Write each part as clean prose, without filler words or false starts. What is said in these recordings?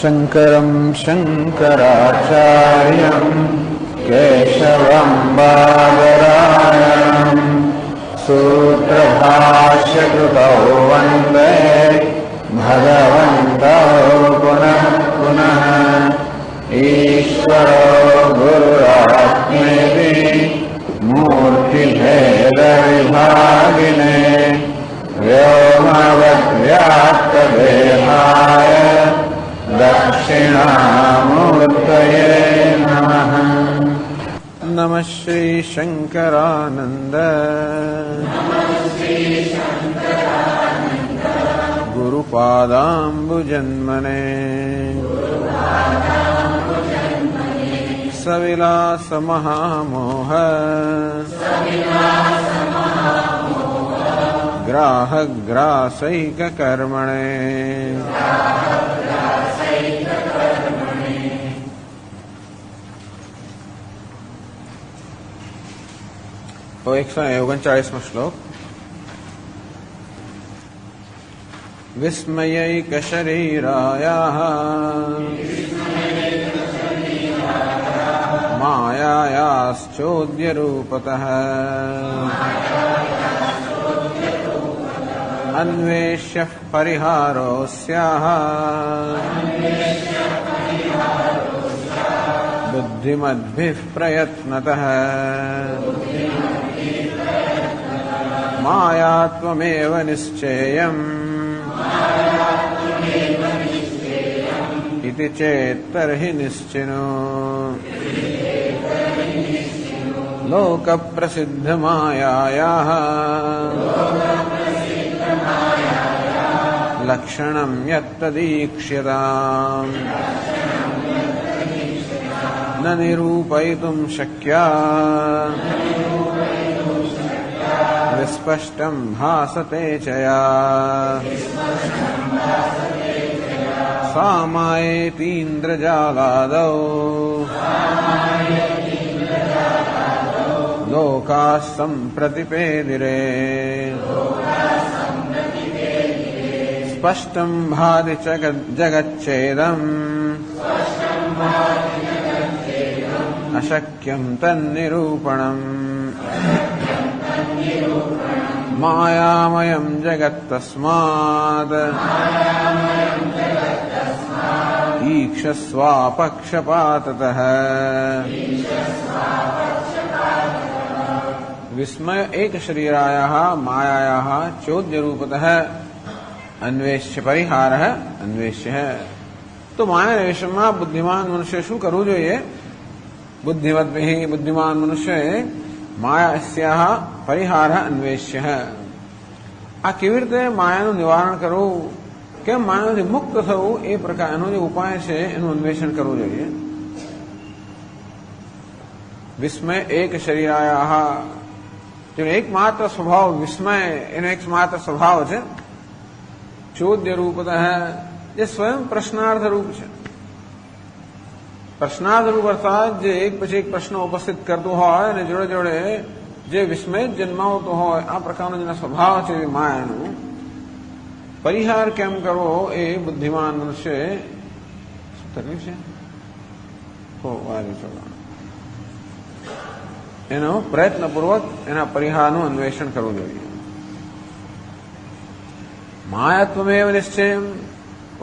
शङ्करं शङ्कराचार्यं केशवं बादरायणं सूत्रभाष्यकृतौ वन्दे भगवन्तौ पुनः पुनः। ईश्वरो गुरुरात्मेति मूर्तिभेदविभागिने व्योमवद्व्याप्तदेहाय दक्षिणामूर्तये नमः। नमः श्री शंकरानंद गुरुपादाम्बुजन्मने सविलास महामोह ग्राहग्रासैक कर्मणे। तो 139वां श्लोक। विस्मयैक शरीरायाः मायायाश्चोद्य रूपतः अन्वेष्य परिहारोऽस्याः बुद्धिमद्भिः प्रयत्नतः मायात्वमेव निश्चेयम् इति चेत् तर्हि निश्चिनो लोकप्रसिद्धमायायाः लक्षणं यत्तदीक्ष्यताम् न निरूपयितुं शक्या विस्पष्टं भासते च या सा मायेतीन्द्रजालादौ लोकाः सम्प्रतिपेदिरे स्पष्टं भाति च जगच्चेदम् अशक्यं तन्निरूपणम् मायामयं जगत्तस्मात् ईक्षस्वापक्षपाततः। विस्मय एक शरीरायाः मायायाः चोद्यरूपतः अन्वेष्य परिहारः अन्वेष्य है। तो माया निवेशમાં બુદ્ધિમાન મનુષ્ય શું કરવું જોઈએ? બુદ્ધિમદ્ભિः બુદ્ધિમાન મનુષ્ય માયાસ્યાઃ પરિહારः અન્વેષ્ય. આ કેવી રીતે માયાનું નિવારણ કરવું, કેમ માયાથી મુક્ત થવું, એ પ્રકારનો જે ઉપાય છે એનું અન્વેષણ કરવું જોઈએ. વિસ્મય એક શરીરાયાઃ, જેનો એકમાત્ર સ્વભાવ વિસ્મય, એનો એકમાત્ર સ્વભાવ છે ચોદ્ય રૂપતઃ, જે સ્વયં પ્રશ્નાર્થ રૂપ છે. પ્રશ્નાર્થ રૂપ અર્થાત જે એક પછી એક પ્રશ્ન ઉપસ્થિત કરતો હોય અને જોડે જોડે જે વિસ્મય જન્માવતો હોય, આ પ્રકારનો જેનો સ્વભાવ છે માયાનું પરિહાર કેમ કરવો એ બુદ્ધિમાન મનુષ્ય તકલીફ છે એનો પ્રયત્નપૂર્વક એના પરિહારનું અન્વેષણ કરવું જોઈએ. માયાત્વમેવ નિશ્ચયમ,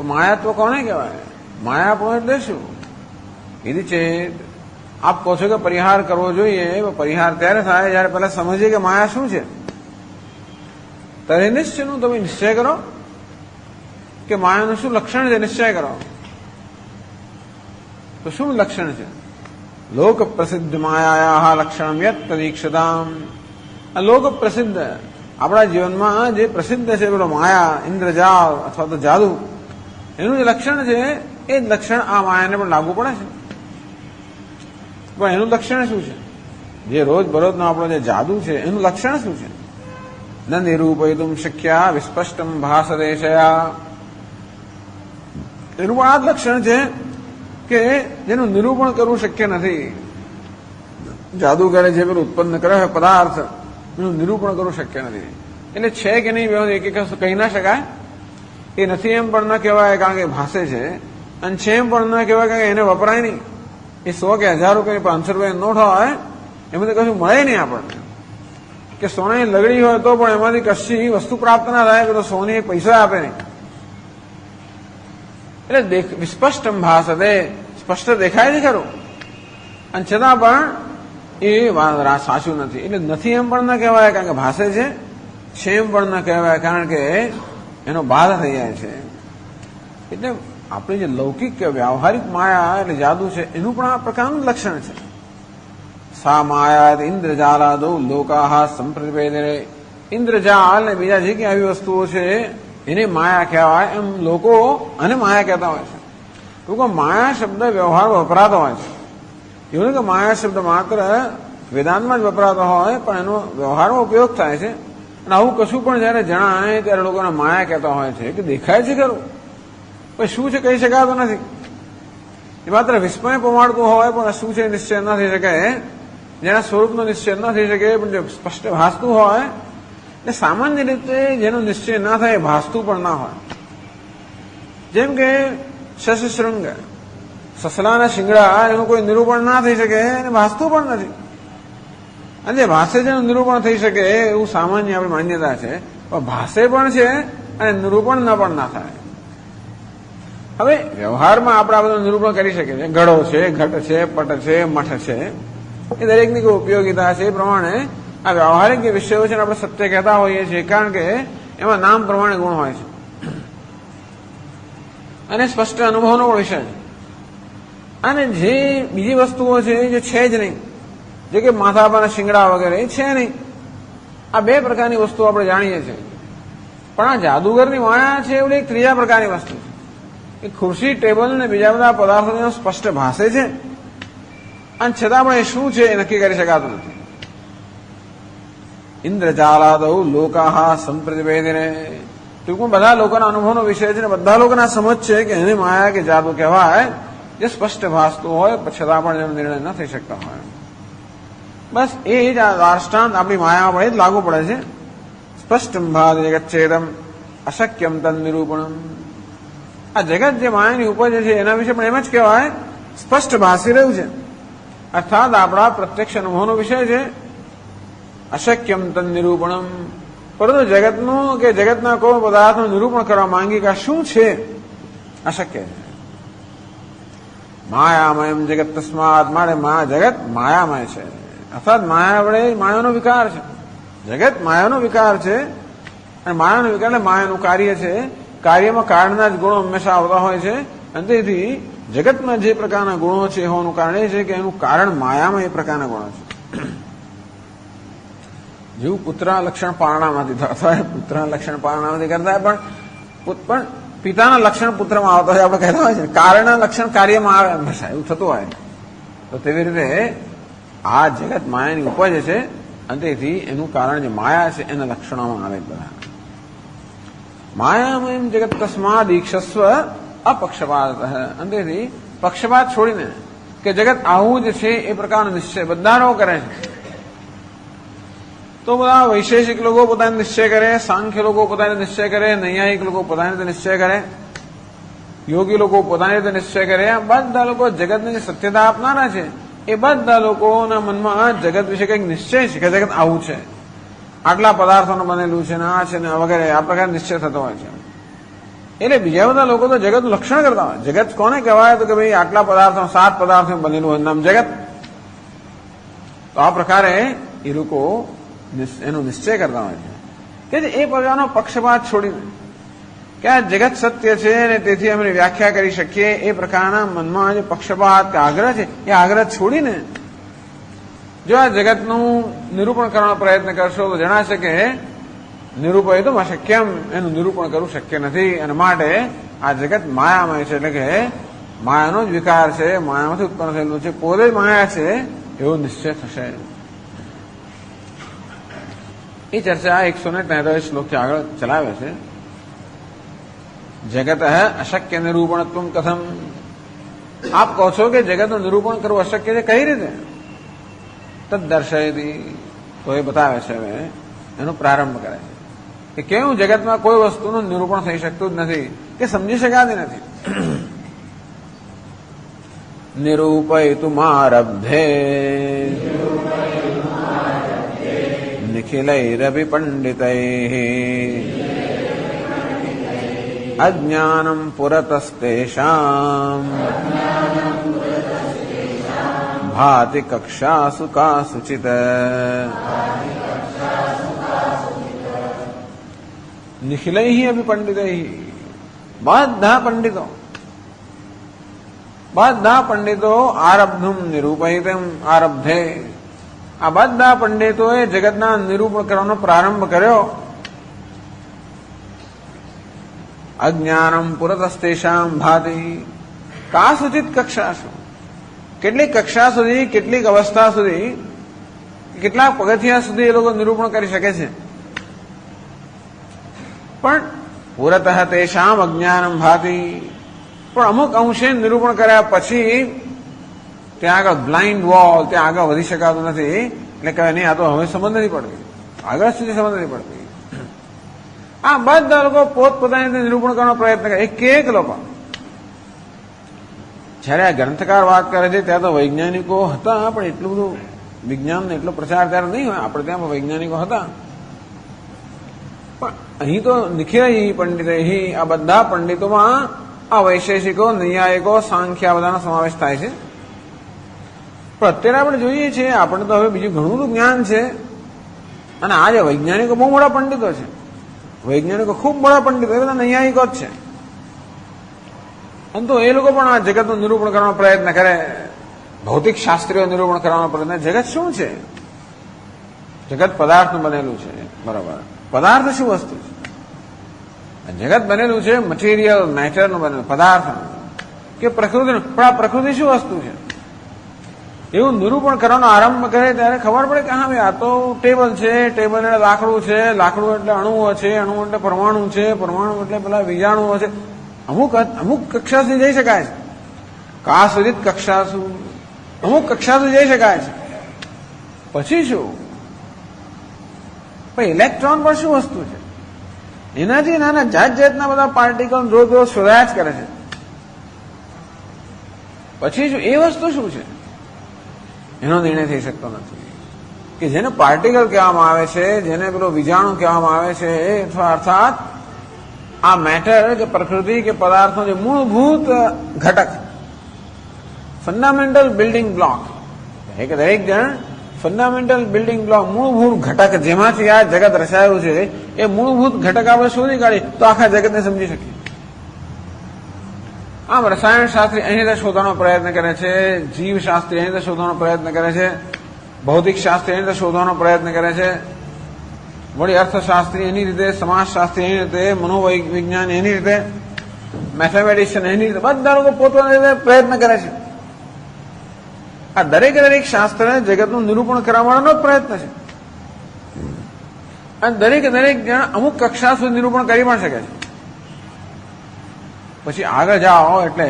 માયાત્વ કોને કહેવાય? માયાપણું એટલે શું? यदि चेत आप કહો છો કે પરિહાર કરવો જોઈએ, પરિહાર ત્યારે થાય જયારે પહેલા સમજીએ કે માયા શું છે. ત્યારે નિશ્ચયનું તમે નિશ્ચય કરો કે માયાનું શું લક્ષણ છે, નિશ્ચય કરો. તો શું લક્ષણ છે? લોક પ્રસિદ્ધ માયાયા લક્ષણમ યત તદીક્ષતામ. આ લોક પ્રસિદ્ધ આપણા જીવનમાં જે પ્રસિદ્ધ છે પેલો માયા, ઇન્દ્રજાલ અથવા તો જાદુ, એનું જે લક્ષણ છે એ લક્ષણ આ માયાને પણ લાગુ પડે છે. પણ એનું લક્ષણ શું છે? જે રોજ બરોજનો આપણો જે જાદુ છે એનું લક્ષણ શું છે? ન નિરૂપયિતુમ શક્યા વિસ્પષ્ટમ ભાસદેશયા. એનું પણ આ જ લક્ષણ છે કે જેનું નિરૂપણ કરવું શક્ય નથી. જાદુગરે જે પેલું ઉત્પન્ન કરે પદાર્થ, એનું નિરૂપણ કરવું શક્ય નથી. એટલે છે કે નહીં એક કહી ના શકાય. એ નથી એમ પણ ન કહેવાય કારણ કે ભાષે છે. અને છેમ પણ ન કહેવાય કે એને વપરાય નહીં. એ 100 કે 1000 રૂપિયા 500 રૂપિયા નોટ હોય એમાંથી કશું મળે નહીં આપણને. કે સોનાની લગડી હોય તો પણ એમાંથી કશી વસ્તુ પ્રાપ્ત ના થાય, તો સોની પૈસા આપે નહીં. એટલે વિસ્પષ્ટમ ભાસતે, સ્પષ્ટ દેખાય છે ખરું, અને છતાં પણ એ સાચું નથી. એટલે નથી એમ પણ ન કહેવાય કારણ કે ભાસે છે એમ પણ ન કહેવાય કારણ કે એનો બાધ થઈ જાય છે. એટલે આપણી જે લૌકિક કે વ્યવહારિક માયા એટલે જાદુ છે એનું પણ આ પ્રકારનું લક્ષણ છે. સા માયા ઇન્દ્રજાલાદો લોકા સંપ્રતિપેદરે, ઇન્દ્રજાલ ને બીજા જે કઈ આવી વસ્તુઓ છે એને માયા કહેવાય, એમ લોકો અને માયા કહેતા હોય છે. લોકો માયા શબ્દ વ્યવહાર વપરાતો હોય છે. એવું નહીં કે માયા શબ્દ માત્ર વેદાંતમાં જ વપરાતો હોય, પણ એનો વ્યવહારમાં ઉપયોગ થાય છે. અને આવું કશું પણ જયારે જણાય ત્યારે લોકોને માયા કહેતા હોય છે કે દેખાય છે ખરું, પણ શું છે કહી શકાતું નથી. એ માત્ર વિસ્મય પમાડતું હોય પણ શું છે નિશ્ચય ન થઈ શકે, જેના સ્વરૂપનો નિશ્ચય ન થઈ શકે પણ જે સ્પષ્ટ ભાસતું હોય. એટલે સામાન્ય રીતે જેનો નિશ્ચય ના થાય ભાસતું પણ ના હોય. જેમ કે શશશૃંગ, સસલાના શિંગડા, એનું કોઈ નિરૂપણ ના થઈ શકે અને ભાસતું પણ નથી. અને જે ભાષે જેનું નિરૂપણ થઈ શકે એવું સામાન્ય આપણી માન્યતા છે, પણ ભાષે પણ છે અને નિરૂપણ ન પણ ના થાય. હવે વ્યવહારમાં આપણે આ બધું નિરૂપણ કરી શકીએ છીએ. ઘડો છે, ઘટ છે, પટ છે, મઠ છે, એ દરેકની કોઈ ઉપયોગિતા છે. એ પ્રમાણે આ વ્યવહારિક જે વિષયો છે આપણે સત્ય કહેતા હોઈએ છીએ કારણ કે એમાં નામ પ્રમાણે ગુણ હોય છે અને સ્પષ્ટ અનુભવનો પણ વિષય છે. અને જે બીજી વસ્તુઓ છે જે છે જ નહીં, જે કે માથા પર શિંગડા વગેરે એ છે નહીં, આ બે પ્રકારની વસ્તુ આપણે જાણીએ છીએ. પણ આ જાદુગરની માયા છે એવું એક ત્રીજા પ્રકારની વસ્તુ છે. એ ખુરશી, ટેબલ ને બીજા બધા પદાર્થો સ્પષ્ટ ભાષે છે અને છતાં પણ એ શું છે એ નક્કી કરી શકાતું નથી. ઇન્દ્રજાલાદૌ લોકા સંપ્રતિપેદિને, ટૂંકમાં બધા લોકોના અનુભવનો વિષય છે ને બધા લોકોના સમજ છે કે એને માયા કે જાદુ કહેવાય, જે સ્પષ્ટ ભાસતું હોય છતાં પણ એનો નિર્ણય ન થઈ શકતા હોય. બસ એ જ દ્રષ્ટાંત આપણી માયા પર જ લાગુ પડે છે. સ્પષ્ટમ ભાદ જગચ્છેદમ અશક્યમ તદ નિરૂપણમ. આ જગત જે માયાની ઉપજ છે એના વિશે પણ એમ જ કહેવાય સ્પષ્ટ ભાસી રહ્યું છે, અર્થાત આપણા પ્રત્યક્ષ અનુભવનો વિષય છે. અશક્યમ તદ નિરૂપણમ, પરંતુ જગતનું કે જગતના કોઈ પદાર્થનું નિરૂપણ કરવા માંગી કે શું છે અશક્ય છે. માયામયમ જગત તસ્માત, મારે જગત માયામય છે, અર્થાત માયા વડે માયાનો વિકાર છે. જગત માયાનો વિકાર છે અને માયાનો વિકાર એટલે માયાનું કાર્ય છે. કાર્યમાં કાળના જ ગુણો હંમેશા આવતા હોય છે અને તેથી જગતમાં જે પ્રકારના ગુણો છે હોવાનું કારણ એ છે કે એનું કારણ માયામાં એ પ્રકારના ગુણો છે. જેવું પુત્ર લક્ષણ પારણામાંથી અથવા પુત્ર લક્ષણ પારણામાંથી કરતા પણ પિતાના લક્ષણ પુત્રમાં આવતા હોય આપણે કહેતા હોય છે, કાળના લક્ષણ કાર્યમાં આવે હંમેશા એવું થતું હોય. તો તેવી રીતે આ જગત માયાની ઉપજ છે અને તેથી એનું કારણ જે માયા છે એના લક્ષણોમાં આવે બધા. માયામય જગત તસ્માદ ઈક્ષસ્વ અપક્ષપાત, અને તેથી પક્ષપાત છોડીને કે જગત આવું જ છે એ પ્રકારનો નિશ્ચય બધા લોકો કરે છે. તો બધા વૈશેષિક લોકો પોતાને નિશ્ચય કરે, સાંખ્ય લોકો પોતાને નિશ્ચય કરે, નૈયાયિક લોકો પોતાની રીતે નિશ્ચય કરે, યોગી લોકો પોતાની રીતે નિશ્ચય કરે. આ બધા લોકો જગતને જે સત્યતા આપનારા છે એ બધા લોકોના મનમાં જગત વિશે કંઈક નિશ્ચય છે કે જગત આવું છે, આટલા પદાર્થોનું બનેલું છે ને આ છે ને વગેરે આ પ્રકાર નિશ્ચય થતો હોય છે. એટલે બીજા બધા લોકો તો જગતનું લક્ષણ કરતા હોય. જગત કોને કહેવાય તો કે ભાઈ આટલા પદાર્થો 7 પદાર્થો બનેલું હોય નામ જગત. તો આ પ્રકારે એ લોકો એનો નિશ્ચય કરતા હોય છે કે એ પ્રકારનો પક્ષપાત છોડીને કે આ જગત સત્ય છે અને તેથી અમે વ્યાખ્યા કરી શકીએ એ પ્રકારના મનમાં જે પક્ષપાત કે આગ્રહ છે એ આગ્રહ છોડીને જો આ જગતનું નિરૂપણ કરવાનો પ્રયત્ન કરશો તો જણાશે કે નિરૂપયિતું અશક્યમ, એનું નિરૂપણ કરવું શક્ય નથી. અને માટે આ જગત માયામય છે, એટલે કે માયાનો જ વિકાર છે, માયામાંથી ઉત્પન્ન થયેલું છે, પોતે જ માયા છે એવો નિશ્ચય થશે. એ ચર્ચા 143 શ્લોકથી આગળ ચલાવે છે. જગત અશક્ય નિરૂપણત્વ કથમ, આપ કહો છો કે જગતનું નિરૂપણ કરવું અશક્ય છે, કઈ રીતે? તદ દર્શયતી, તો એ બતાવે છે. હવે એનો પ્રારંભ કરે છે કે કેવું જગતમાં કોઈ વસ્તુનું નિરૂપણ થઈ શકતું જ નથી કે સમજી શકાતી નથી. निरूपयितुमारब्धे निखिलैरपि पंडितैः अज्ञानं पुरतस्तेषाम् भाति कक्षासु कासुचित् निखिलैः अपि पंडितैः બધા પંડિતો આરબ્ધુમ નિરૂપયિતમ આરબ્ધે આ બધા પંડિતોએ જગતના નિરૂપણ કરવાનો પ્રારંભ કર્યો. અજ્ઞાનમ પુરતસ્તેષામ ભાતિ કાસુચિત કક્ષાસુ કેટલીક કક્ષા સુધી કેટલીક અવસ્થા સુધી કેટલાક પગથિયા સુધી એ લોકો નિરૂપણ કરી શકે છે, પણ પુરતઃ તેષામ અજ્ઞાનમ ભાતિ પણ અમુક અંશે નિરૂપણ કર્યા પછી ત્યાં આગળ બ્લાઇન્ડ વોલ, ત્યાં આગળ વધી શકાતું નથી. એટલે કહેવાય નહીં, આ તો હવે સમજ નથી પડતી, આગળ સુધી સમજ નથી પડતી. આ બધા લોકો પોતપોતાની રીતે નિરૂપણ કરવાનો પ્રયત્ન કરે, એક લોકો. જયારે આ ગ્રંથકાર વાત કરે છે ત્યાં તો વૈજ્ઞાનિકો હતા, પણ એટલું બધું વિજ્ઞાનનો એટલો પ્રચાર ત્યારે નહીં હોય. આપણે ત્યાં વૈજ્ઞાનિકો હતા, પણ અહીં તો નિખિલ પંડિત, આ બધા પંડિતોમાં આ વૈશેષિકો, નૈયાયિકો, સાંખ્ય બધાનો સમાવેશ થાય છે. પણ અત્યારે આપણે જોઈએ છીએ, આપણે તો હવે બીજું ઘણું બધું જ્ઞાન છે, અને આ જે વૈજ્ઞાનિકો બહુ મોટા પંડિતો છે, વૈજ્ઞાનિકો ખૂબ મોટા પંડિતો, એ બધા નૈયાયિકો જ છે. અને તો એ લોકો પણ આ જગતનું નિરૂપણ કરવાનો પ્રયત્ન કરે, ભૌતિક શાસ્ત્રીઓ નિરૂપણ કરવાનો પ્રયત્ન. જગત શું છે? જગત પદાર્થનું બનેલું છે, બરાબર. પદાર્થ શું વસ્તુ છે? જગત બનેલું છે મટીરિયલ, મેટરનું બનેલું, પદાર્થ કે પ્રકૃતિનું. પણ આ પ્રકૃતિ શું વસ્તુ છે એવું નિરૂપણ કરવાનો આરંભ કરે ત્યારે ખબર પડે કે હા ભાઈ, આ તો ટેબલ છે, ટેબલ એટલે લાકડું છે, લાકડું એટલે અણુઓ છે, અણુ એટલે પરમાણુ છે, પરમાણુ એટલે પેલા બીજાણુઓ છે. અમુક કક્ષા સુધી જઈ શકાય છે, કાસુચિત કક્ષાસુ, અમુક કક્ષા સુધી જઈ શકાય છે. પછી શું? પણ ઇલેક્ટ્રોન પણ શું વસ્તુ છે? એનાથી નાના જાત જાતના બધા પાર્ટિકલ રોજ રોજ શોધાયા જ કરે છે. પછી શું? એ વસ્તુ શું છે એનો નિર્ણય થઈ શકતો નથી. કે જેને પાર્ટિકલ કહેવામાં આવે છે, જેને પેલો વિજાણુ કહેવામાં આવે છે, એ અર્થાત આ મેટર કે પ્રકૃતિ કે પદાર્થનો જે મૂળભૂત ઘટક, ફંડામેન્ટલ બિલ્ડિંગ બ્લોક, દરેક જણ ફંડામેન્ટલ બિલ્ડિંગ બ્લોક, મૂળભૂત ઘટક જેમાંથી આ જગત રચાયું છે, એ મૂળભૂત ઘટક આપણે શોધી કાઢીએ તો આખા જગતને સમજી શકીએ. આમ રસાયણ શાસ્ત્રી એની રીતે શોધવાનો પ્રયત્ન કરે છે, જીવશાસ્ત્રી એની રીતે શોધવાનો પ્રયત્ન કરે છે, ભૌતિક શાસ્ત્રી એની રીતે શોધવાનો પ્રયત્ન કરે છે, વળી અર્થશાસ્ત્રી એની રીતે, સમાજશાસ્ત્રી એની રીતે, મનોવિજ્ઞાન એની રીતે, મેથેમેટિશિયન એની રીતે, બધા લોકો પોતાની રીતે પ્રયત્ન કરે છે. આ દરેક શાસ્ત્ર જગતનું નિરૂપણ કરવાનો જ પ્રયત્ન છે. અને દરેક જણ અમુક કક્ષા સુધી નિરૂપણ કરી પણ શકે છે. પછી આગળ જાઓ એટલે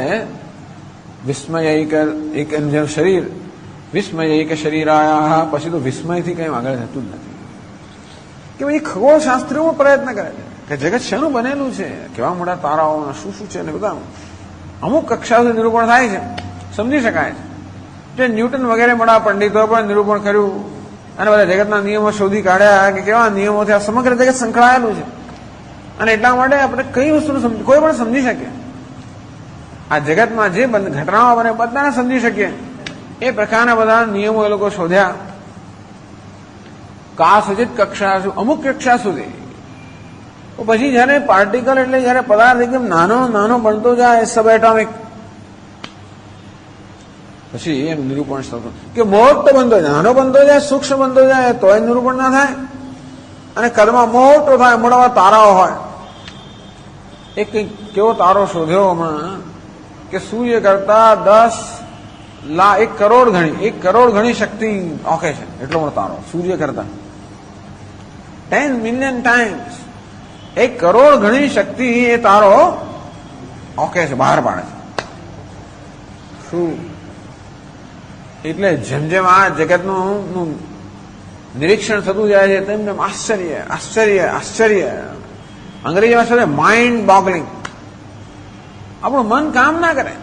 વિસ્મયૈક એક શરીર, વિસ્મયૈક શરીરાયા, પછી તો વિસ્મયથી કઈ આગળ થતું જ નથી. કે ભાઈ ખગોળ શાસ્ત્રીઓ પ્રયત્ન કરે છે કે જગત શેનું બનેલું છે, કેવા મોટા તારાઓ, શું શું છે, ને બધા અમુક કક્ષા સુધી નિરૂપણ થાય છે, સમજી શકાય છે. જે ન્યૂટન વગેરે મોટા પંડિતો પણ નિરૂપણ કર્યું અને બધા જગતના નિયમો શોધી કાઢ્યા કે કેવા નિયમોથી આ સમગ્ર જગત સંકળાયેલું છે. અને એટલા માટે આપણે કઈ વસ્તુનું કોઈ પણ સમજી શકીએ, આ જગતમાં જે ઘટનાઓ બને બધાને સમજી શકીએ, એ પ્રકારના બધા નિયમો એ લોકો શોધ્યા. કાસુચિત કક્ષા, અમુક કક્ષા સુધી. પછી જયારે પાર્ટિકલ એટલે જયારે પદાર્થ એકદમ નાનો બનતો જાય, સબ એટોમિક, પછી એમ નિરૂપણ થતું કે મોટો બનતો જાય, નાનો બનતો જાય, સૂક્ષ્મ બનતો જાય તો એ નિરૂપણ ના થાય. અને કદમાં મોટો થાય, મોટા તારાઓ હોય. એક કેવો તારો શોધ્યો હમણાં કે સૂર્ય કરતા 1 કરોડ ગણી શક્તિ ઓકે છે, એટલો મોટો તારો સૂર્ય કરતા 10 મિલિયન ટાઈમ્સ, 1 કરોડ ગણી શક્તિ એ તારો ઓકે છે, બહાર પાડે છે. શું? એટલે જેમ આ જગતનું નિરીક્ષણ થતું જાય છે તેમ આશ્ચર્ય, અંગ્રેજીમાં છે માઇન્ડ બોગલિંગ. આપણું મન કામ ના કરે.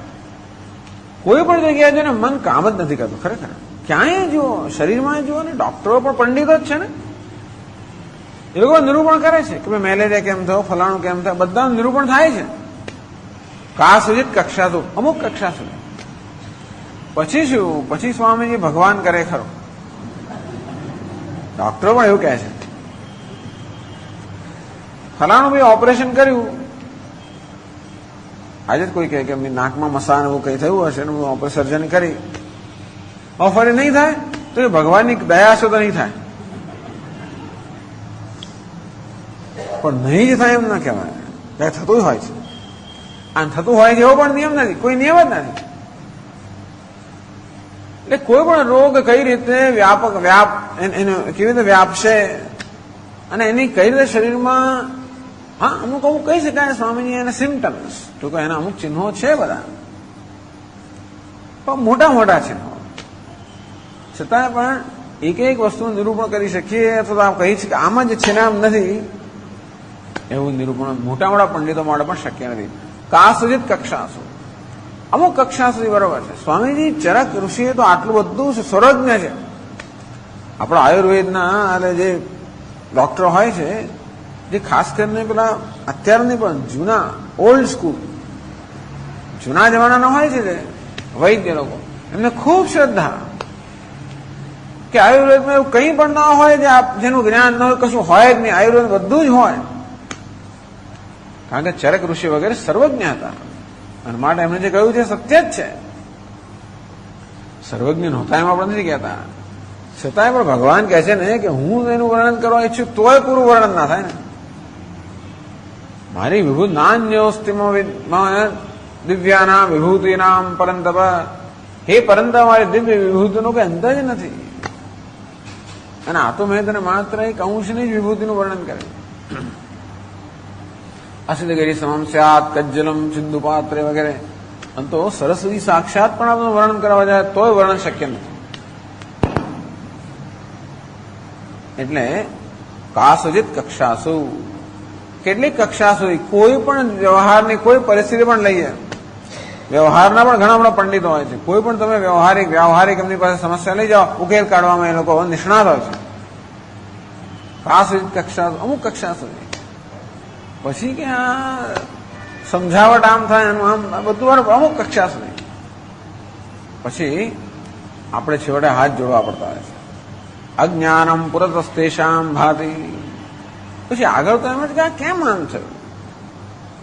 કોઈ પણ જગ્યાએ જો ને મન કામ જ નથી કરતું. ખરેખર ક્યાંય જુઓ, શરીરમાં જુઓ ને, ડોક્ટરો પણ પંડિતો જ છે ને, એ લોકો નિરૂપણ કરે છે કે ભાઈ મેલેરિયા કેમ થયો, ફલાણું કેમ થયો, બધા નિરૂપણ થાય છે. કા સુધી કક્ષા તો અમુક કક્ષા સુધી. પછી શું? પછી સ્વામીજી ભગવાન કરે ખરો. ડોક્ટરો પણ એવું કહે છે, ફલાણું ભાઈ ઓપરેશન કર્યું, આજે જ કોઈ કહે કે નાકમાં મસાન એવું કઈ થયું હશે, સર્જરી કરી, ફરી નહીં થાય તો એ ભગવાનની દયા છે તો નહીં થાય. પણ નહીં જ થાય એમ ના કહેવાય, ત્યારે થતું હોય છે. આ થતું હોય છે એવો પણ નિયમ નથી, કોઈ નિયમ જ નથી. એટલે કોઈ પણ રોગ કઈ રીતે કેવી રીતે વ્યાપશે અને એની કઈ રીતે શરીરમાં, હા અમુક કહી શકાય સ્વામીજી એના સિમ્ટમ્સ, તો કે એના અમુક ચિહ્નો છે બધા, પણ મોટા મોટા ચિહ્નો, છતાં પણ એક એક વસ્તુનું નિરૂપણ કરી શકીએ અથવા આપ કહી છે કે આમાં જે છે ને આમ નથી, એવું નિરૂપણ મોટા મોટા પંડિતો માટે પણ શક્ય નથી. કા સુધી કક્ષા સુધી, અમુક કક્ષા સુધી બરોબર છે. સ્વામીજી ચરક ઋષિએ તો આટલું બધું સર્વજ્ઞ છે. આપણા આયુર્વેદના જે ડોક્ટર હોય છે, જે ખાસ કરીને પેલા અત્યારની પણ જૂના ઓલ્ડ સ્કૂલ, જૂના જમાનાના હોય છે જે વૈદ્ય લોકો, એમને ખૂબ શ્રદ્ધા કે આયુર્વેદમાં એવું કંઈ પણ ના હોય જેનું જ્ઞાન ન હોય, કશું હોય જ નહીં, આયુર્વેદ બધું જ હોય. કારણ કે ચરક ઋષિ વગેરે સર્વજ્ઞ હતા, અને માટે એમને જે કહ્યું છે સત્ય જ છે. સર્વજ્ઞ નહોતા એમ આપણે નથી કહેતા, છતાંય પણ ભગવાન કહે છે ને કે હું એનું વર્ણન કરવા ઈચ્છું તોય પૂરું વર્ણન ના થાય ને. મારી વિભૂત નાન્યોસ્તિમાં દિવ્યાનામ વિભૂતિનામ પરંતપ, હે પરંતપ મારી દિવ્ય વિભૂતિનો કોઈ અંત જ નથી. અને આ તો મેં તને માત્ર એક અંશની જ વિભૂતિનું વર્ણન કર્યું. અસિદ્ધગીરી સમમ સ્યાત કજ્જલમ સિંધુ પાત્રે વગેરે, અને તો સરસ્વતી સાક્ષાત પણ આપણું વર્ણન કરવા જાય તોય વર્ણન શક્ય નથી. એટલે કાસુજિત કક્ષાસુ, કેટલીક કક્ષા સુધી કોઈ પણ વ્યવહારની કોઈ પરિસ્થિતિ પણ લઈએ, વ્યવહારના પણ ઘણા બધા પંડિતો હોય છે, કોઈ પણ તમે વ્યવહારિક એમની પાસે સમસ્યા લઈ જાઓ, ઉકેલ કાઢવામાં એ લોકો નિષ્ણાત હોય છે. કાસુજિત કક્ષા, અમુક કક્ષા સુધી. પછી કે આ સમજાવટ આમ થાય એનું આમ બધું અમુક કક્ષા સુધી. પછી આપણે છેવટે હાથ જોડવા પડતા હોય છે. અજ્ઞાનમ પુરતસ્તેષામ ભાતિ. પછી આગળ તો એમ જ કે કેમ આમ થયું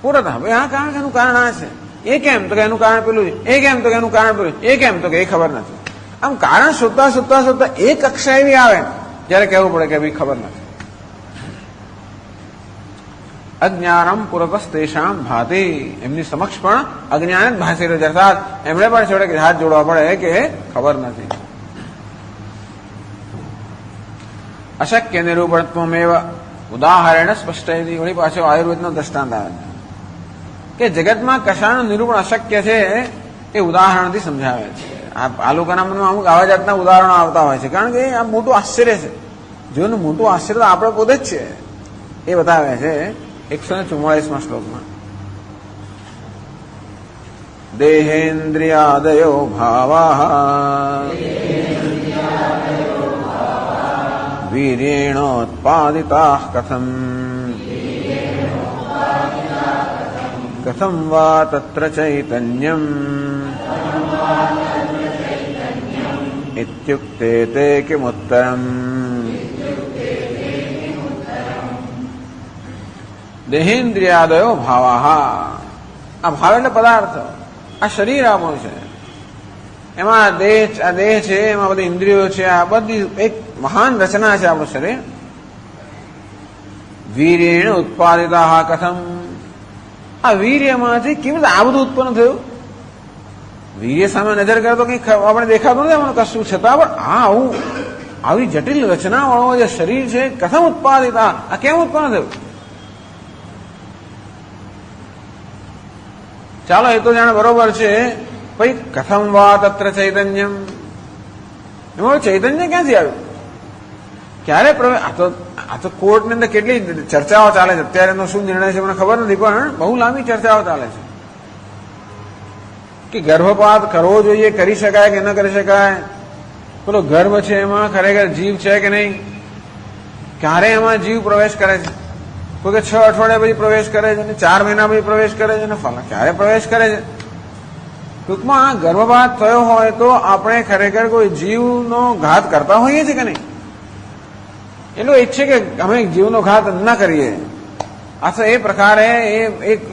પુરત, હવે આ કારણ એનું કારણ આ છે, એ કેમ તો કે એનું કારણ પેલું છે, એ કેમ તો કે એનું કારણ પેલું, એ કેમ તો કે એ ખબર નથી. આમ કારણ શોધતા શોધતા શોધતા એ કક્ષા એવી આવે જયારે કહેવું પડે કે ભાઈ ખબર નથી. અજ્ઞાનમ પુરતસ્તેષામ ભાતિ, એમની સમક્ષ પણ અજ્ઞાન જ ભાસી રહ્યું છે, અર્થાત એમણે પણ છોડે હાથ જોડવા પડે કે ખબર નથી. અશક્ય નિરૂપણત્વમેવ ઉદાહરણ સ્પષ્ટ, વળી પાછો આયુર્વેદનો દ્રષ્ટાંત આવે છે કે જગતમાં કશાનું નિરૂપણ અશક્ય છે એ ઉદાહરણથી સમજાવે છે. આ લોકોના મનમાં અમુક આવા જાતના ઉદાહરણો આવતા હોય છે, કારણ કે આ મોટું આશ્ચર્ય છે. જેનું મોટું આશ્ચર્ય તો આપણે પોતે જ છે. એ બતાવે છે 144માં શ્લોકમાં. દેહેન્દ્રિયાદયો ભાવાઃ વીર્યેણોત્પાદિતાઃ કથમ કથમ વા તત્ર ચૈતન્યમ ઇત્યુક્તે તે કિમુત્તરમ. દેહેન્દ્રિયાદયો ભાવાઃ, આ ભાવ એટલે પદાર્થ, આ શરીર આપણું છે, એમાં આ દેહ છે, એમાં બધી ઇન્દ્રિયો છે, આ બધી એક મહાન રચના છે આપણું શરીર. વીર્યેણ ઉત્પાદિતા કથમ, આ વીર્યમાંથી કેવી રીતે આ બધું ઉત્પન્ન થયું? વીર્ય સામે નજર કરે તો કઈ આપણે દેખાતું નથી એમાં કશું, છતાં પણ આવું આવી જટિલ રચના વાળો જે શરીર છે, કથમ ઉત્પાદિતા, આ કેમ ઉત્પન્ન થયું? ચાલો એ તો જાણે બરોબર છે, ભાઈ કથમ વા તત્ર ચૈતન્યમ, એમાં ચૈતન્ય ક્યાંથી આવ્યું? ક્યારે આ તો કોર્ટની અંદર કેટલી ચર્ચાઓ ચાલે છે, અત્યારે એનો શું નિર્ણય છે મને ખબર નથી, પણ બહુ લાંબી ચર્ચાઓ ચાલે છે. કે ગર્ભપાત કરવો જોઈએ, કરી શકાય કે ન કરી શકાય, પેલો ગર્ભ છે એમાં ખરેખર જીવ છે કે નહીં, ક્યારે એમાં જીવ પ્રવેશ કરે છે, કોઈ કે 6 અઠવાડિયા પછી પ્રવેશ કરે છે, 4 મહિના પછી પ્રવેશ કરે છે, ફલા ક્યારે પ્રવેશ કરે છે. ટૂંકમાં ગર્ભપાત થયો હોય તો આપણે ખરેખર કોઈ જીવનો ઘાત કરતા હોઈએ છીએ કે નહીં. એટલું ઈચ્છે કે અમે જીવનો ઘાત ન કરીએ. અથવા એ પ્રકારે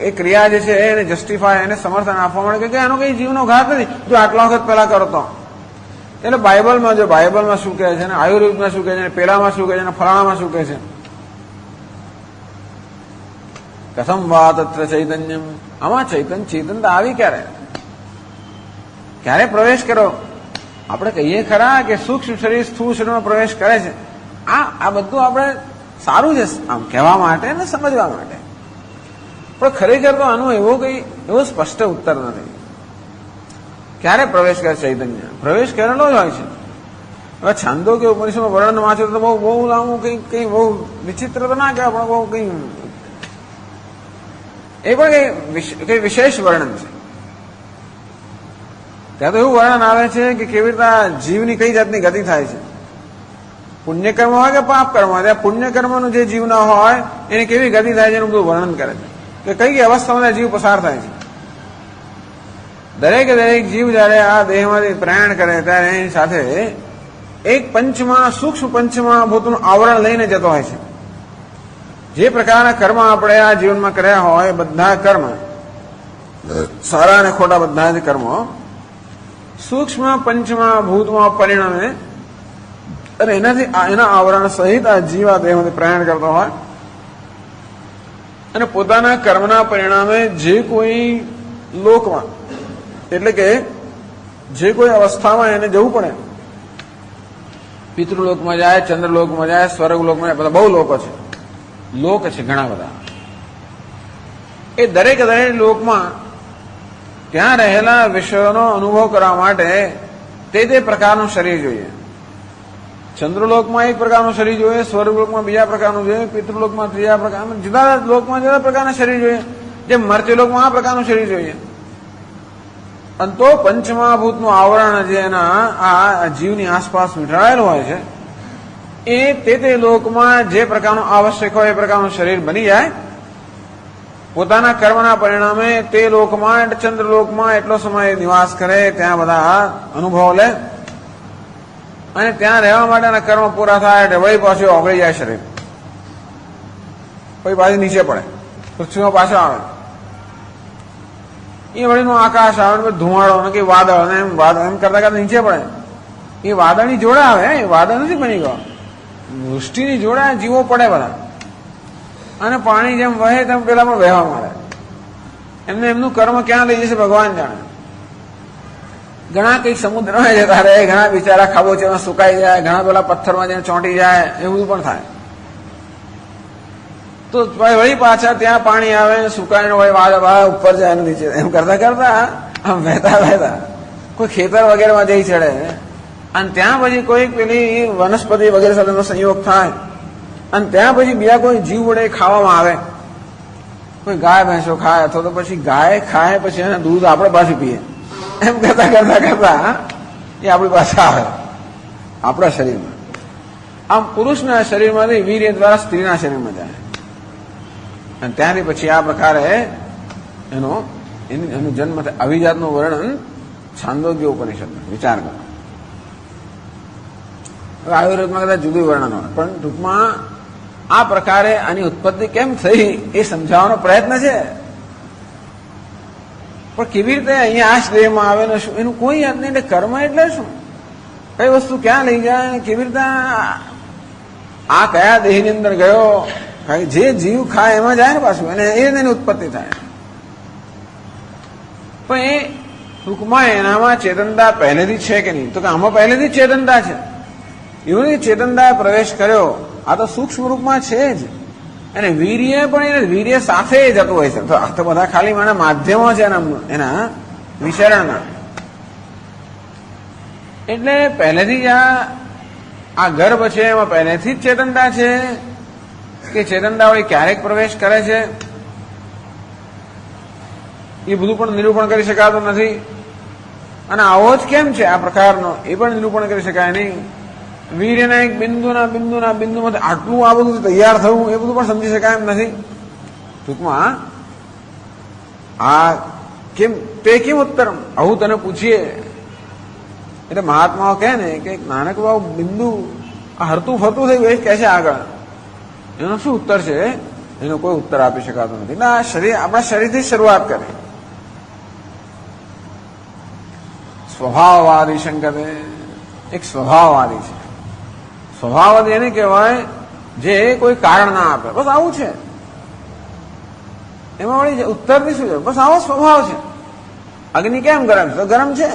એ ક્રિયા જે છે એને જસ્ટિફાય, એને સમર્થન આપવા મળે કે આનો કઈ જીવનો ઘાત નથી, જો આટલા વખત પહેલા કરતો. એટલે બાઇબલમાં જો બાઇબલમાં શું કહે છે, આયુર્વેદમાં શું કહે છે, પેલામાં શું કહે છે, ફલાણામાં શું કહે છે. કથમ વા તત્ર ચૈતન્યમ, આમાં ચેતનતા આવી ક્યારે પ્રવેશ કરો. આપણે કહીએ ખરા કે સૂક્ષ્મ શરીર સ્થૂળ શરીરમાં પ્રવેશ કરે છે. આ બધું આપણે સારું છે આમ કહેવા માટે ને સમજવા માટે, પણ ખરેખર તો આનો એવો સ્પષ્ટ ઉત્તર નથી. ક્યારે પ્રવેશ કરે ચૈતન્ય? પ્રવેશ કરેલો જ હોય છે. હવે છંદો કે ઉપનિષદમાં વર્ણન વાંચો તો બહુ લાંબુ કઈ બહુ વિચિત્ર તો ના કહેવાય, પણ બહુ કઈ એ પણ કઈ વિશેષ વર્ણન છે. ત્યાં તો એવું વર્ણન આવે છે કે કેવી રીતે જીવની કઈ જાતની ગતિ થાય છે. પુણ્યકર્મ હોય કે પાપ કર્મ હોય, ત્યાં પુણ્યકર્મનું જે જીવના હોય એની કેવી ગતિ થાય છે એનું બધું વર્ણન કરે છે કે કઈ અવસ્થામાં જીવ પસાર થાય છે. દરેક જીવ જયારે આ દેહમાંથી પ્રયાણ કરે ત્યારે એની સાથે એક સૂક્ષ્મ પંચમહાભૂતનું આવરણ લઈને જતો હોય છે. જે પ્રકારના કર્મ આપણે આ જીવનમાં કર્યા હોય, બધા કર્મ સારા અને ખોટા બધા જ કર્મો સૂક્ષ્મ પંચમહાભૂતમાં પરિણમે અને એના આવરણ સહિત આ જીવ આ દેહમાંથી પ્રયાણ કરતો હોય અને પોતાના કર્મના પરિણામે જે કોઈ લોકમાં, એટલે કે જે કોઈ અવસ્થામાં એને જવું પડે, પિતૃલોકમાં જાય, ચંદ્રલોકમાં જાય, સ્વર્ગલોકમાં જાય, બધા બહુ લોકો છે, લોક છે ઘણા બધા. એ દરેક લોકમાં ત્યાં રહેલા વિષયોનો અનુભવ કરવા માટે તે પ્રકારનું શરીર જોઈએ. ચંદ્રલોકમાં એક પ્રકારનું શરીર જોઈએ, સ્વર્ગલોકમાં બીજા પ્રકારનું જોઈએ, પિતૃલોકમાં ત્રીજા પ્રકારનું, જુદા લોકમાં જુદા પ્રકારના શરીર જોઈએ. જેમ મર્ત્યલોકમાં આ પ્રકારનું શરીર જોઈએ. અને તો પંચમહાભૂતનું આવરણ જે એના આ જીવની આસપાસ વીંટળાયેલું હોય છે એ તે લોકમાં જે પ્રકારનું આવશ્યક હોય એ પ્રકારનું શરીર બની જાય. પોતાના કર્મના પરિણામે તે લોકમાં, ચંદ્રલોકમાં એટલો સમય નિવાસ કરે, ત્યાં બધા અનુભવ લે અને ત્યાં રહેવા માટેના કર્મ પૂરા થાય એટલે વળી પાછું ઓગળી જાય શરીર, પછી પાછી નીચે પડે, પૃથ્વીમાં પાછો આવે. એ વળીનું આકાશ આવે, ધુમાડો ને કે વાદળ ને એમ કરતા કરતા નીચે પડે. એ વાદળની જોડે આવે, એ વાદળ નથી બની ગયો, વૃષ્ટિની જોડે જીવો પડે બધા. અને પાણી જેમ વહે તેમ પેલા પણ વહેવા મળે. એમનું કર્મ ક્યાં લઈ જશે ભગવાન જાણે. ઘણા કઈક સમુદ્રમાં જતા રહે, ઘણા બિચારા ખાબોચીમાં સુકાઈ જાય, ઘણા પેલા પથ્થરમાં જેમ ચોંટી જાય, એવું પણ થાય. તો વળી પાછા ત્યાં પાણી આવે, સુકાઈને વળી વાદળ ઉપર જાય નીચે, એમ કરતા કરતા આમ વહેતા કોઈ ખેતર વગેરેમાં જઈ ચડે અને ત્યાં પછી કોઈ પેલી વનસ્પતિ વગેરે સાથેનો સંયોગ થાય અને ત્યાં પછી બીજા કોઈ જીવ વડે ખાવામાં આવે. કોઈ ગાય ભેંસો ખાય અથવા તો પછી ગાય ખાય પછી એને દૂધ આપણે પાછું પીએ, એમ કરતા એ આપણી પાસે આવે આપણા શરીરમાં. આમ પુરુષના શરીરમાંથી વીર્ય દ્વારા સ્ત્રીના શરીરમાં જાય અને ત્યાંથી પછી આ પ્રકારે એનું જન્મ થાય. અભિજાતનું વર્ણન છાંદોગ્ય ઉપનિષદમાં વિચાર કરો. હવે આયુર્વેદમાં કદાચ જુદું વર્ણન હોય, પણ ટૂંકમાં આ પ્રકારે આની ઉત્પત્તિ કેમ થઈ એ સમજાવવાનો પ્રયત્ન છે. પણ કેવી રીતે અહીંયા આ શ્રેયમાં આવે ને શું એનું કોઈ યાદ નહીં. એટલે કર્મ એટલે શું, કઈ વસ્તુ ક્યાં લઈ જાય, કેવી રીતે આ કયા દેહની અંદર ગયો, જે જીવ ખાય એમાં જાય ને પાછું, અને એની ઉત્પત્તિ થાય. પણ એ ટૂંકમાં એનામાં ચેતનતા પહેલેથી છે કે નહીં, તો કે આમાં પહેલેથી ચેતનતા છે. એવું નહીં ચેતનતાએ પ્રવેશ કર્યો, આ તો સૂક્ષ્મ રૂપમાં છે જ. અને વીર્ય પણ એને વીર્ય સાથે જતું હોય છે. તો આ તો બધા ખાલી મારા માધ્યમો છે એના વિચરણના. એટલે પહેલેથી જ આ ગર્ભ છે એમાં પહેલેથી જ ચેતનતા છે કે ચેતનતા વળી ક્યારેક પ્રવેશ કરે છે એ બધું પણ નિરૂપણ કરી શકાતું નથી. અને આવો જ કેમ છે આ પ્રકારનો એ પણ નિરૂપણ કરી શકાય નહીં. વીર્યના એક બિંદુમાંથી આટલું આ બધું તૈયાર થવું એ બધું પણ સમજી શકાય એમ નથી. ટૂંકમાં આ કેમ તે કેમ ઉત્તરમ આવું તને પૂછીએ એટલે મહાત્માઓ કહે ને કે નાનકડું બિંદુ આ હરતું ફરતું થયું એ કહે છે આગળ, એનો શું ઉત્તર છે? એનો કોઈ ઉત્તર આપી શકાતો નથી. એટલે આ શરીર આપણા શરીરથી શરૂઆત કરે. સ્વભાવવાદી શંકર એક સ્વભાવવાદી છે. સ્વભાવવાદી એને કહેવાય જે કોઈ કારણ ના આપે, બસ આવું છે. એમાં વળી ઉત્તરની શું છે? બસ આવો સ્વભાવ છે. અગ્નિ કેમ ગરમ છે? તો ગરમ છે.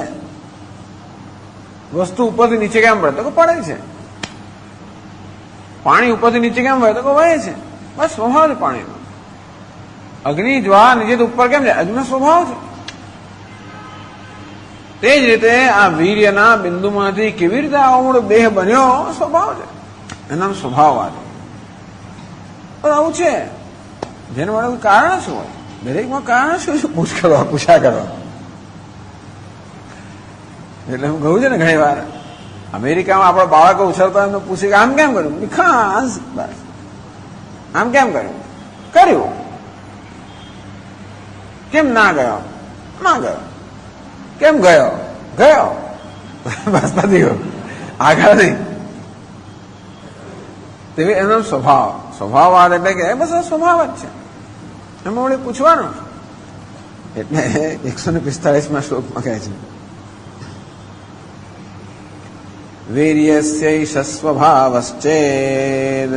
વસ્તુ ઉપરથી નીચે કેમ પડે? તો પડે છે. પાણી ઉપરથી નીચે કેમ વહે? તો વહે છે. બસ સ્વભાવ છે પાણીનો. અગ્નિ જ્વાળા નીચે ઉપર કેમ જાય? અગ્નિનો સ્વભાવ છે. તે જ રીતે આ વીર્યના બિંદુમાંથી કેવી રીતે આવો મોટો દેહ બન્યો? સ્વભાવ છે. એના સ્વભાવવાદ આવું છે. જેને માટે કારણ શું હોય? દરેકમાં કારણ શું છે? પૂછા કરવા. એટલે હું કહું છું ને ઘણી વાર અમેરિકામાં આપણા બાળકો ઉછળતા એમને પૂછે કે આમ કેમ કર્યું? ખાસ બસ આમ કેમ કર્યું? કર્યું. કેમ ના ગયો? ના ગયો. કેમ ગયો? ગયો. બસ નથી ગયો, આગળ નહીં. તેવી એનો સ્વભાવવાદ એટલે કે બસ સ્વભાવ જ છે. એમાં વળી પૂછવાનું. એટલે 145માં શ્લોકમાં કહે છે વીર્યસ્યૈષ સ્વભાવશ્ચેદ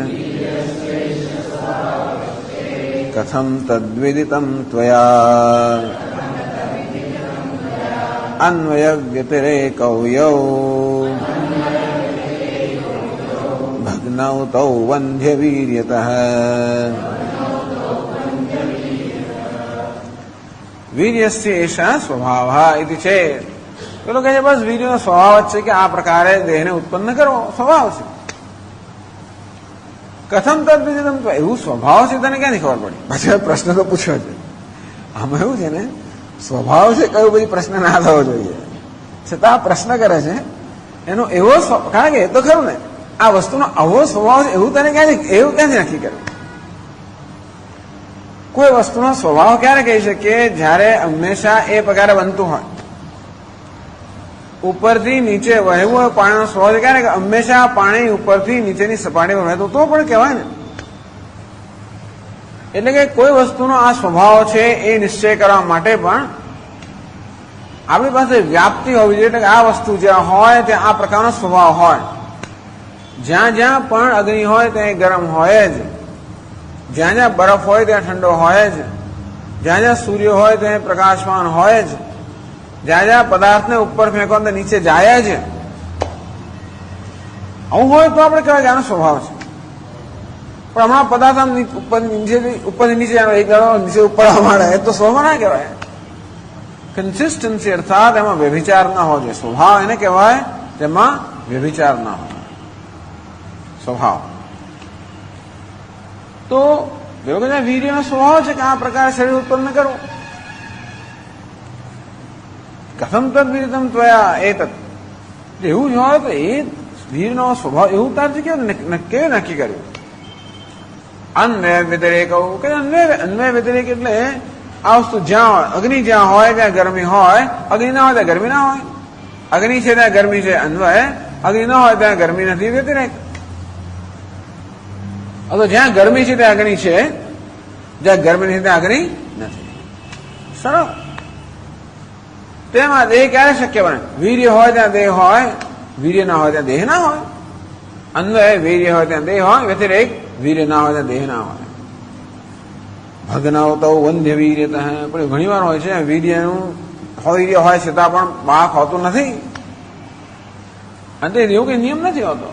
કથમ તદ્વિદિતમ ત્વયા અન્વય વ્યતિરેકૌયૌ ભગ્નૌ તૌ વંધ્ય વીર્યતઃ. વીર્યસ્ય એષા સ્વભાવ ઇતિ ચેત. પેલો કહે છે બસ વીર્યનો સ્વભાવ જ છે કે આ પ્રકારે દેહને ઉત્પન્ન કરવો સ્વભાવ છે. કથમ તદ્વિદિતમ તો એવું સ્વભાવ છે તને ક્યાંથી ખબર પડી? પછી પ્રશ્ન તો પૂછ્યો છે. આમાં એવું છે ને સ્વભાવ છે કયો પછી પ્રશ્ન ના થવો જોઈએ. છતાં આ પ્રશ્ન કરે છે એનો એવો કારણ કે એ તો ખરું ને આ વસ્તુનો આવો સ્વભાવ છે એવું ક્યાંથી નક્કી કર્યું? કોઈ વસ્તુનો સ્વભાવ ક્યારે કહી શકીએ? જ્યારે હંમેશા એ પ્રકારે બનતું હોય. ઉપરથી નીચે વહેવું હોય પાણીનો સ્વભાવ છે ક્યારે? હંમેશા પાણી ઉપરથી નીચેની સપાટી પર વહેતું તો પણ કહેવાય ને. એટલે કે કોઈ વસ્તુનો આ સ્વભાવ છે એ નિશ્ચય કરવા માટે પણ આપણી પાસે વ્યાપ્તિ હોવી જોઈએ. એટલે કે આ વસ્તુ જ્યાં હોય ત્યાં આ પ્રકારનો સ્વભાવ હોય. જ્યાં જ્યાં પણ અગ્નિ હોય ત્યાં ગરમ હોય જ. જ્યાં જ્યાં બરફ હોય ત્યાં ઠંડો હોય જ. જ્યાં જ્યાં સૂર્ય હોય ત્યાં પ્રકાશમાન હોય જ. જ્યાં જ્યાં પદાર્થને ઉપર ફેંકો તો નીચે જાય જ. આવું હોય તો આપણે કહેવાય કે આનો સ્વભાવ છે. પણ હમણાં પદાર્થ આમ ઉપરથી નીચે એક દાડો નીચે ઉપર માંડે એ તો સ્વભાવ ના કહેવાય. કન્સિસ્ટન્સી અર્થાત એમાં વ્યભિચાર ના હોવો જોઈએ. સ્વભાવ એને કહેવાય જેમાં વ્યભિચાર ના હોય. સ્વભાવ તો વીર્યનો સ્વભાવ છે કે આ પ્રકારે શરીર ઉત્પન્ન કરવું. કથમ તદ્વિદિતમ ત્વયા એતત. એવું જ હોય તો એ વીરનો સ્વભાવ એવું તારથી કેવું નક્કી કર્યું? અન્વય વ્યતિરેક કે અન્વય વ્યતિરેક એટલે આ વસ્તુ જ્યાં હોય અગ્નિ જ્યાં હોય ત્યાં ગરમી હોય, અગ્નિ ના હોય ત્યાં ગરમી ના હોય. અગ્નિ છે ત્યાં ગરમી છે અન્વય, અગ્નિ ના હોય ત્યાં ગરમી નથી વ્યતિરેક. તો જ્યાં ગરમી છે ત્યાં અગ્નિ છે, જ્યાં ગરમી નથી ત્યાં અગ્નિ નથી. સરળ. તેમાં દેહ ક્યારે શક્ય બને? વીર્ય હોય ત્યાં દેહ હોય, વીર્ય ના હોય ત્યાં દેહ ના હોય. અન્વય વીર્ય હોય ત્યાં દેહ હોય, વ્યતિરેક વીર્ય ના હોય ત્યાં દેહ ના હોય. ભગ્નાવ તો વંધ્ય વીર્યત. પણ ઘણી વાર હોય છે વીર્યનું વીર્ય હોય છતાં પણ બાળક હોતું નથી. અને એવું કઈ નિયમ નથી હોતો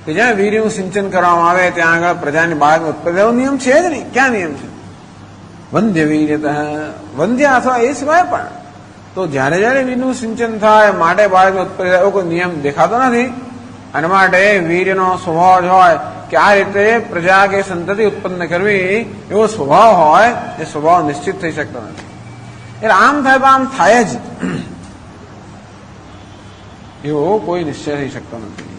કે જ્યાં વીર્યનું સિંચન કરવામાં આવે ત્યાં આગળ પ્રજાની બાળકની ઉત્પત્તિ એવો નિયમ છે જ નહીં. ક્યાં નિયમ છે? વંધ્ય વીર્યત. વંધ્ય અથવા એ સિવાય પણ તો જયારે જયારે વીરનું સિંચન થાય માટે બાળકની ઉત્પત્તિ થાય એવો કોઈ નિયમ દેખાતો નથી. અને માટે વીર્યનો સ્વભાવ જ હોય કે આ રીતે પ્રજા કે સંતતિ ઉત્પન્ન કરવી એવો સ્વભાવ હોય એ સ્વભાવ નિશ્ચિત થઈ શકતો નથી. એટલે આમ થાય તો આમ થાય જ. એવો કોઈ નિશ્ચય થઈ શકતો નથી.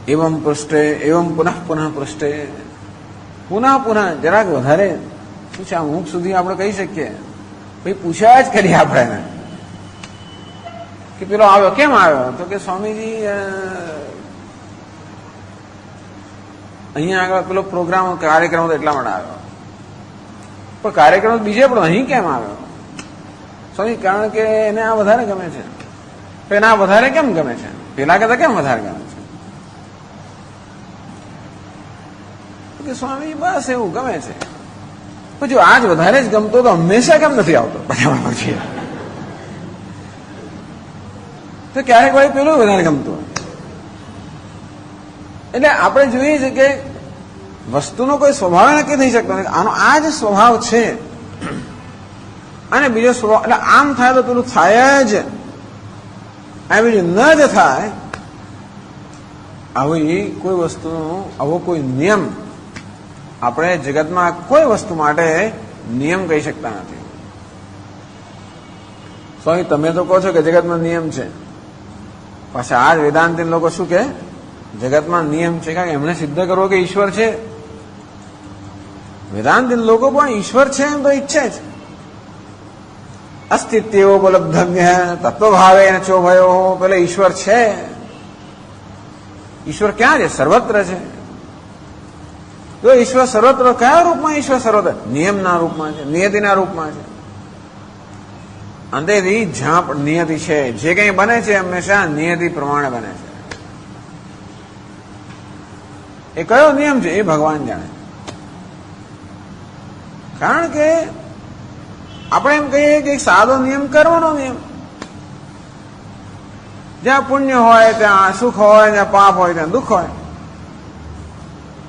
એવમ પૃષ્ઠે એવમ પુનઃ પુનઃ પૃષ્ઠે, પુનઃ પુનઃ જરાક વધારે શું છે, અમુક સુધી આપણે કહી શકીએ ભાઈ પૂછ્યા જ કરીએ આપણે એને કે પેલો આવ્યો કેમ આવ્યો, તો કે સ્વામીજી અહીંયા આગળ પેલો પ્રોગ્રામ કાર્યક્રમ એટલા માટે આવ્યો, પણ કાર્યક્રમ બીજે પણ અહીં કેમ આવ્યો સ્વામી, કારણ કે એને આ વધારે ગમે છે. તો એને આ વધારે કેમ ગમે છે, પેલા કરતા કેમ વધારે ગમે છે, કે સ્વામી બસ એવું ગમે છે. પણ જો આજ વધારે જ ગમતો તો હંમેશા કેમ નથી આવતો પછી, તો ક્યારેક ભાઈ પેલું વધારે ગમતું. એટલે આપણે જોઈએ છે કે વસ્તુનો કોઈ સ્વભાવ નક્કી થઈ શકતો નથી. આનો આ જ સ્વભાવ છે અને બીજો સ્વભાવ, એટલે આમ થાય તો પેલું થાય જ, આ બીજું ન જ થાય. આવી કોઈ વસ્તુનો આવો કોઈ નિયમ આપણે જગતમાં કોઈ વસ્તુ માટે નિયમ કહી શકતા નથી. સ્વામી તમે તો કહો છો કે જગતમાં નિયમ છે, પાછા આ જ વેદાંતી લોકો શું કે જગતમાં નિયમ છે, કારણ કે એમણે સિદ્ધ કરવો કે ઈશ્વર છે. વેદાંતી લોકો પણ ઈશ્વર છે એમ તો ઈચ્છે જ. અસ્તિત્વોપલબ્ધવ્ય તત્વભાવે નચો ભયો, પેલો ઈશ્વર છે. ઈશ્વર ક્યાં છે? સર્વત્ર છે. તો ઈશ્વર સર્વત્ર કયા રૂપમાં? ઈશ્વર સર્વત્ર નિયમના રૂપમાં છે, નિયતિના રૂપમાં છે. અંતેથી જ્યાં નિયતિ છે, જે કંઈ બને છે હંમેશા નિયતિ પ્રમાણે બને છે. એ કયો નિયમ છે એ ભગવાન જાણે. કારણ કે આપણે એમ કહીએ કે સાદો નિયમ કરવાનો નિયમ, જ્યાં પુણ્ય હોય ત્યાં સુખ હોય, જ્યાં પાપ હોય ત્યાં દુઃખ હોય.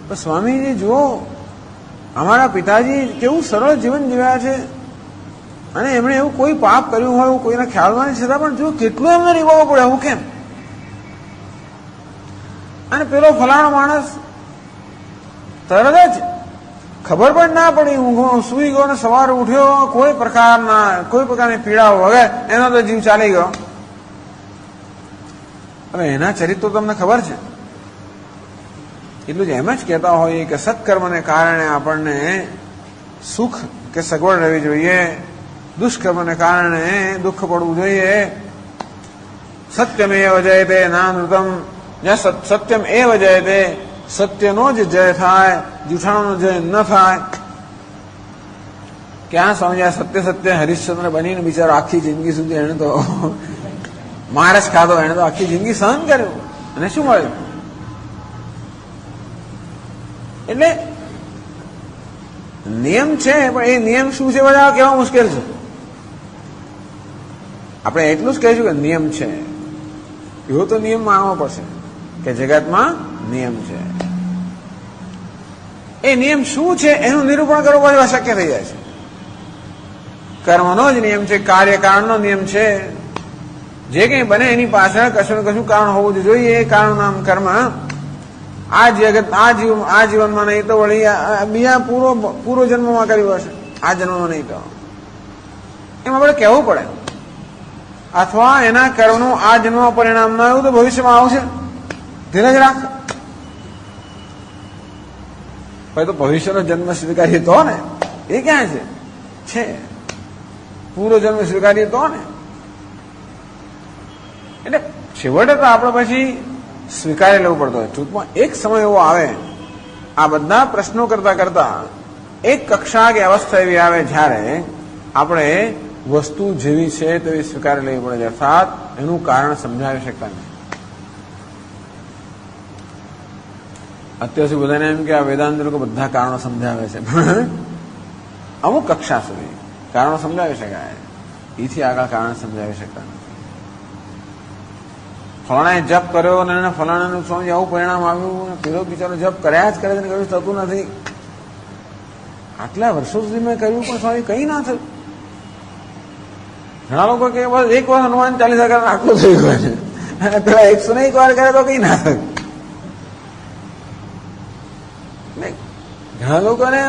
પણ સ્વામીજી જુઓ, અમારા પિતાજી કેવું સરળ જીવન જીવ્યા છે અને એમણે એવું કોઈ પાપ કર્યું હોય એવું કોઈના ખ્યાલમાં નહીં, છતાં પણ જો કેટલું એમને નિભાવવું પડે. હું કેમ? અને પેલો ફલાણો માણસ તરત જ ખબર પણ ના પડી, ઊંઘો સુઈ ગયો ને સવારે ઉઠ્યો, કોઈ પ્રકારની પીડા વગર એનો તો જીવ ચાલી ગયો. હવે એના ચરિત્રો તમને ખબર છે. એટલું જ એમ જ કહેતા હોઈએ કે સત્કર્મને કારણે આપણને સુખ કે સગવડ રહેવી જોઈએ, દુષ્કર્મને કારણે દુઃખ પડવું જોઈએ. સત્યમેવ જયતે નાનૃતમ, જ્યાં સત્યમ એવ જયતે, સત્યનો જ જય થાય, જૂઠાણોનો જય ન થાય. ક્યાં સમજ્યા? સત્ય હરિશ્ચંદ્ર બનીને બિચારો આખી જિંદગી સુધી એને તો માર જ ખાધો, એને તો આખી જિંદગી સહન કર્યું અને શું મળ્યું? એટલે નિયમ છે, પણ એ નિયમ શું છે બધા કેવા મુશ્કેલ છે. આપણે એટલું જ કહીશું કે નિયમ છે, એવો તો નિયમ માનવો પડશે કે જગતમાં નિયમ છે. એ નિયમ શું છે એનું નિરૂપણ કરવું બધું અશક્ય થઈ જાય છે. કર્મનો જ નિયમ છે, કાર્યકારણનો નિયમ છે. જે કંઈ બને એની પાછળ કશું ને કશું કારણ હોવું જોઈએ. એ કારણ નામ કર્મ. આ જગત આ જીવનમાં નહીં તો વળી બીજા પૂર્વ જન્મમાં કર્યું હશે, આ જન્મમાં નહીં તો એમ આપણે કહેવું પડે. અથવા એના કર્મનું આ જન્મમાં પરિણામ ના આવ્યું તો ભવિષ્યમાં આવશે. ધીરજ રાખ. ભાઈ તો ભવિષ્યનો જન્મ સ્વીકારીએ તો ને, એ ક્યાં છે? પૂર્વ જન્મ સ્વીકારીએ તો ને. એટલે છેવટે તો આપણે પછી સ્વીકારી લેવું પડતો હોય. ટૂંકમાં એક સમય એવો આવે, આ બધા પ્રશ્નો કરતા કરતા એક કક્ષા કે અવસ્થા એવી આવે જ્યારે આપણે વસ્તુ જેવી છે તેવી સ્વીકારી લેવી પડે છે, અર્થાત એનું કારણ સમજાવી શકતા નથી. અત્યાર સુધી બધાને એમ કે આ વેદાંત લોકો બધા કારણો સમજાવે છે, પણ અમુક કક્ષા સુધી કારણો સમજાવી શકાય, એથી આગળ કારણ સમજાવી શકતા નથી. ફલાણાએ જપ કર્યો અને એને ફલાણાનું સ્વામી આવું પરિણામ આવ્યું, પેલો બિચારો જપ કર્યા જ કરે છે, કશું થતું નથી. આટલા વર્ષો સુધી મેં કર્યું પણ સ્વામી કંઈ ના થયું. ઘણા લોકો કે બસ એક વાર હનુમાન ચાલીસા કરે આટલું થઈ ગયું છે, અને પેલા 101 વાર કરે તો કંઈ ના થયું. ઘણા લોકોને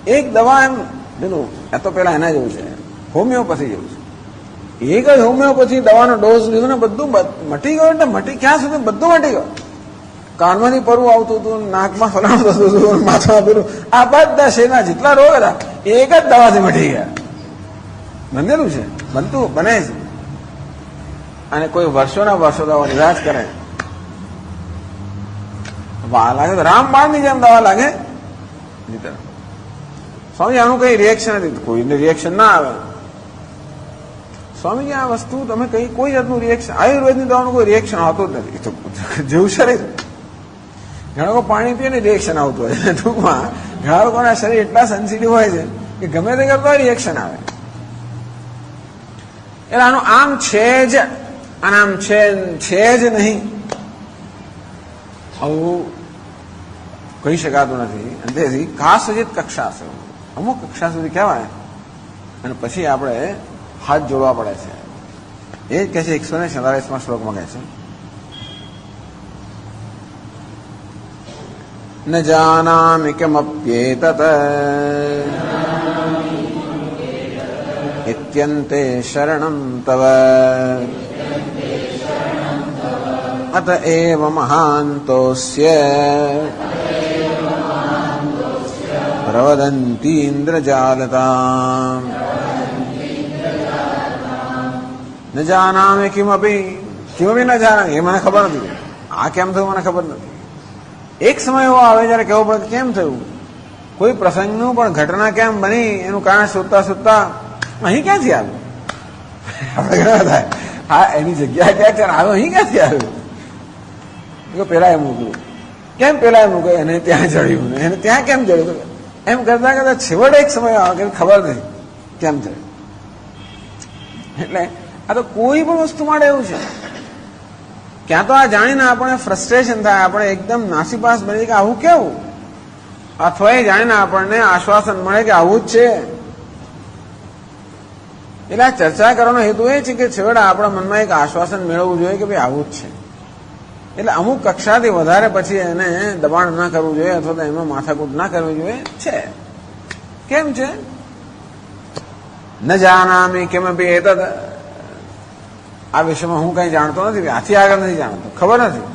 એક દવા એમ પેલું એ તો પેલા એના જેવું છે, હોમિયોપેથી જેવું છે. એક જ હોમિયોપેથી દવાનો ડોઝ લીધો ને બધું મટી ગયું. એટલે મટી ક્યાં સુધી? બધું મટી ગયું. કાનમાંથી પરવું આવતું હતું, નાકમાં ફલાણું થતું હતું, માથામાં પેલું, આ બધા શરીરના જેટલા રોગ હતા એક જ દવાથી મટી ગયા. બંધેલું છે, બને છે. અને કોઈ વર્ષોના વર્ષો દવા લીધા જ કરે. વા લાગે તો રામબાણની જેમ દવા લાગે. સ્વામી આનું કઈ રિએક્શન નથી. કોઈને રિએક્શન ના આવે. સ્વામીજી આ વસ્તુ તમે કઈ કોઈ જાતનું રિએક્શન, આયુર્વેદની દવાનું કોઈ રિએક્શન આવતું જ નથી. તો જેવું શરીર, ઘણા લોકો પાણી પીએ ને રિએક્શન આવતું હોય છે. ટૂંકમાં ઘણા લોકોના શરીર એટલા સેન્સિટિવ હોય છે કે ગમે તે કરતા રિએક્શન આવે. એટલે આનું આમ છે જ, અને આમ છે જ નહીં, આવું કહી શકાતું નથી. અને તેથી કાસજિત કક્ષા છે, અમુક કક્ષા સુધી કહેવાય અને પછી આપણે હાથ જોડવા પડે છે. એ જ કહે છે 147માં શ્લોકમાં કહે છે, ન જાનામિ કિમપ્યેતત ઇત્યન્તે શરણં તવ અત એવ મહાંતોસ્ય પ્રવદન્તીન્દ્રજાલતામ. ન જાનામિ કિમપી ન જાનામિ, એ મને ખબર નથી. આ કેમ થયું મને ખબર નથી. એક સમય એવો આવે જયારે કહેવું પડે કેમ થયું. કોઈ પ્રસંગનું પણ ઘટના કેમ બની એનું કારણ શોધતા શોધતા અહીં ક્યાંથી આવ્યું. આપણે ઘણા થાય હા એની જગ્યા ક્યાં છે, આવ્યો અહીં ક્યાંથી આવ્યું. પેલા એ મૂક્યું, કેમ પેલા એ મૂક્યું, એને ત્યાં જડ્યું ને એને ત્યાં કેમ જડ્યું. એમ કરતા કરતા છેવટે એક સમય આવે કે ખબર નથી કેમ થયું. એટલે આ તો કોઈ પણ વસ્તુ માટે એવું છે. ક્યાં તો આ જાણીને આપણે ફ્રસ્ટ્રેશન થાય, આપણે એકદમ નાસીપાસ બની કે આવું કેવું, અથવા એ જાણીને આપણને આશ્વાસન મળે કે આવું જ છે. એટલે આ ચર્ચા કરવાનો હેતુ એ છે કે છેવટે આપણા મનમાં એક આશ્વાસન મેળવવું જોઈએ કે ભાઈ આવું જ છે. એટલે અમુક કક્ષાથી વધારે પછી એને દબાણ ના કરવું જોઈએ અથવા તો એમાં માથાકૂટ ના કરવી જોઈએ. છે કેમ છે? ન જાનામિ કિમપી એતદ, આ વિષયમાં હું કઈ જાણતો નથી, આથી આગળ નથી જાણતો, ખબર નથી.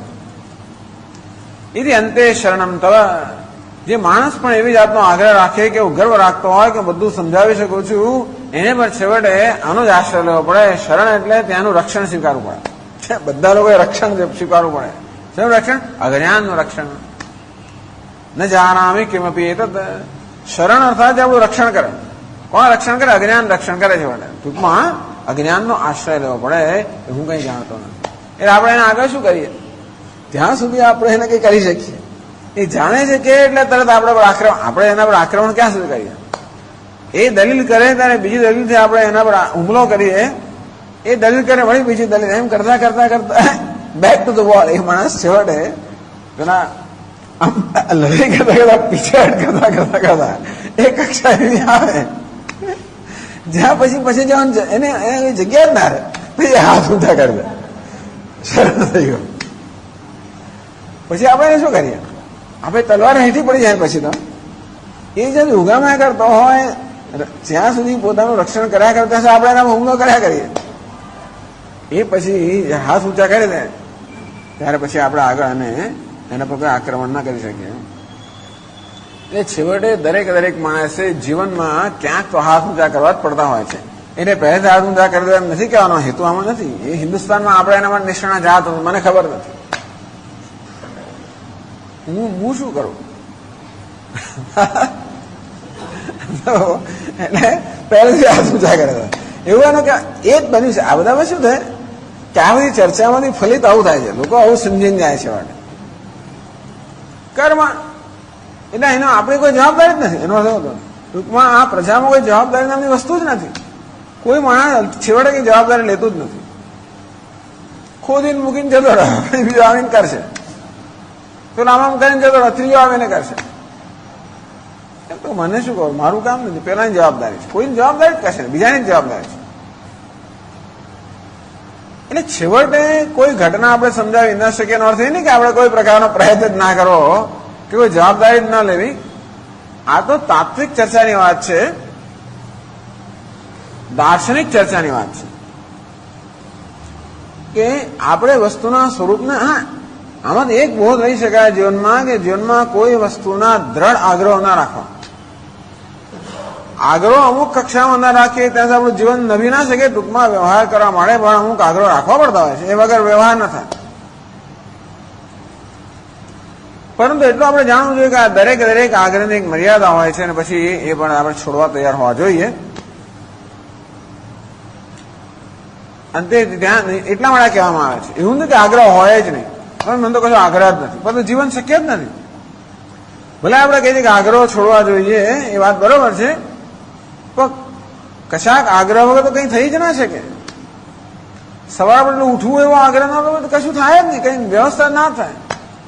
એથી અંતે શરણમ તવ, જે માણસ પણ એવી જાતનો આગ્રહ રાખે કે ગર્વ રાખતો હોય કે બધું સમજાવી શકું છું, એને પણ છેવટે આનો જ આશ્રય લેવો પડે. શરણ એટલે ત્યાંનું રક્ષણ સ્વીકારવું પડે. બધા લોકોએ રક્ષણ સ્વીકારવું પડે. શેનું રક્ષણ? અજ્ઞાનનું રક્ષણ. ન જાનામિ કિમપી એતદ, શરણ અર્થાત આપણું રક્ષણ કરે. કોણ રક્ષણ કરે? અજ્ઞાન રક્ષણ કરે છે. ટૂંકમાં અજ્ઞાનનો આશ્રય લેવો પડે. હું કઈ જાણતો નથી એટલે આપણે એને આગળ શું કરીએ? ત્યાં સુધી આપણે એને કઈ કરી શકીએ. એ જાણે છે કે એટલે તરત આપણે એના પર આક્રમણ ક્યાં સુધી કરીએ? એ દલીલ કરે ત્યારે બીજી દલીલથી આપણે એના પર હુમલો કરીએ. એ દલીલ કરે વળી બીજી દલીલ, એમ કરતા કરતા કરતા બેક ટુ ધ વોલ. એ માણસ છેવટે પેલા લડાઈ કરતા કરતા પીછાડ કરતા કરતા કરતા એ કક્ષા એવી આવે જ્યાં પછી જવાનું એને જગ્યા જ ના રહે. પછી હાથ ઊંધા કરી દે, શરણ થઈ ગયો. પછી આપણે એને શું કરીએ? આપણે તલવાર હેઠી પડી જાય. પછી તો એ જે ઉગામા કરતો હોય જ્યાં સુધી પોતાનું રક્ષણ કર્યા કરતા છે આપણે એના હુમલો કર્યા કરીએ. એ પછી હાથ ઊંચા કરી દે ત્યારે પછી આપણે આગળ અને એના પર કોઈ આક્રમણ ના કરી શકીએ. એટલે છેવટે દરેક માણસે જીવનમાં ક્યાંક તો હાથ ઊંચા કરવા જ પડતા હોય છે. એટલે પહેલેથી હાથ ઊંચા કરી દેવા નથી કહેવાનો હેતુ આમાં નથી. એ હિન્દુસ્તાનમાં આપણે એના માટે નિષ્ણાત જાત મને ખબર નથી. હું શું કરું? એટલે પહેલેથી હાથ ઊંચા કરે એવું એનું કે એ જ બન્યું છે. આ બધામાં શું થાય કે આ બધી ચર્ચામાંથી ફલિત આવું થાય છે. લોકો આવું સમજીને જાય છે વાળે કર્મ. એટલે એનો આપણી કોઈ જવાબદારી જ નથી. એનો અર્થ હતો ટૂંકમાં આ પ્રજામાં કોઈ જવાબદારી નામની વસ્તુ જ નથી. કોઈ માણસ છેવટે કઈ જવાબદારી લેતું જ નથી. ખોદીને મૂકીને જતો રહે, બીજો આવીને કરશે. પેલો આમ કરીને જતો રહે, ત્રીજો આવીને કરશે. એમ તો મને શું કહું, મારું કામ નથી. પેલાની જવાબદારી છે. કોઈની જવાબદારી જ કરશે, બીજાની જ જવાબદારી છે. એટલે છેવટે કોઈ ઘટના આપણે સમજાવી ન શકીએ એનો અર્થ એ નહીં કે આપણે કોઈ પ્રકારનો પ્રયત્ન જ ના કરવો કે કોઈ જવાબદારી જ ન લેવી. આ તો તાત્વિક ચર્ચાની વાત છે. દાર્શનિક ચર્ચાની વાત છે કે આપણે વસ્તુના સ્વરૂપને, હા, આમાં એક બોધ રહી શકાય જીવનમાં કે જીવનમાં કોઈ વસ્તુના દ્રઢ આગ્રહ ના રાખવા. આગ્રહ અમુક કક્ષામાં ના રાખીએ ત્યાં આપણું જીવન નભી ના શકે. ટૂંકમાં વ્યવહાર કરવા માટે પણ અમુક આગ્રહ રાખવા પડતા હોય છે, એ વગર વ્યવહાર ન થાય. પરંતુ એટલું આપણે જાણવું જોઈએ કે આ દરેક આગ્રહની એક મર્યાદા હોય છે અને પછી એ પણ આપણે છોડવા તૈયાર હોવા જોઈએ. અંતે ત્યાં એટલા માટે કહેવામાં આવે છે, એવું નથી કે આગ્રહ હોય જ નહીં, પણ મને તો કશો આગ્રહ જ નથી, પરંતુ જીવન શક્ય જ નથી. ભલે આપણે કહીએ કે આગ્રહ છોડવા જોઈએ, એ વાત બરોબર છે, પણ કશાક આગ્રહ વગર તો કંઈ થઈ જ ના શકે. સવાર પર ઉઠવું એવો આગ્રહ ના હોય તો કશું થાય જ નહીં, કંઈ વ્યવસ્થા ના થાય.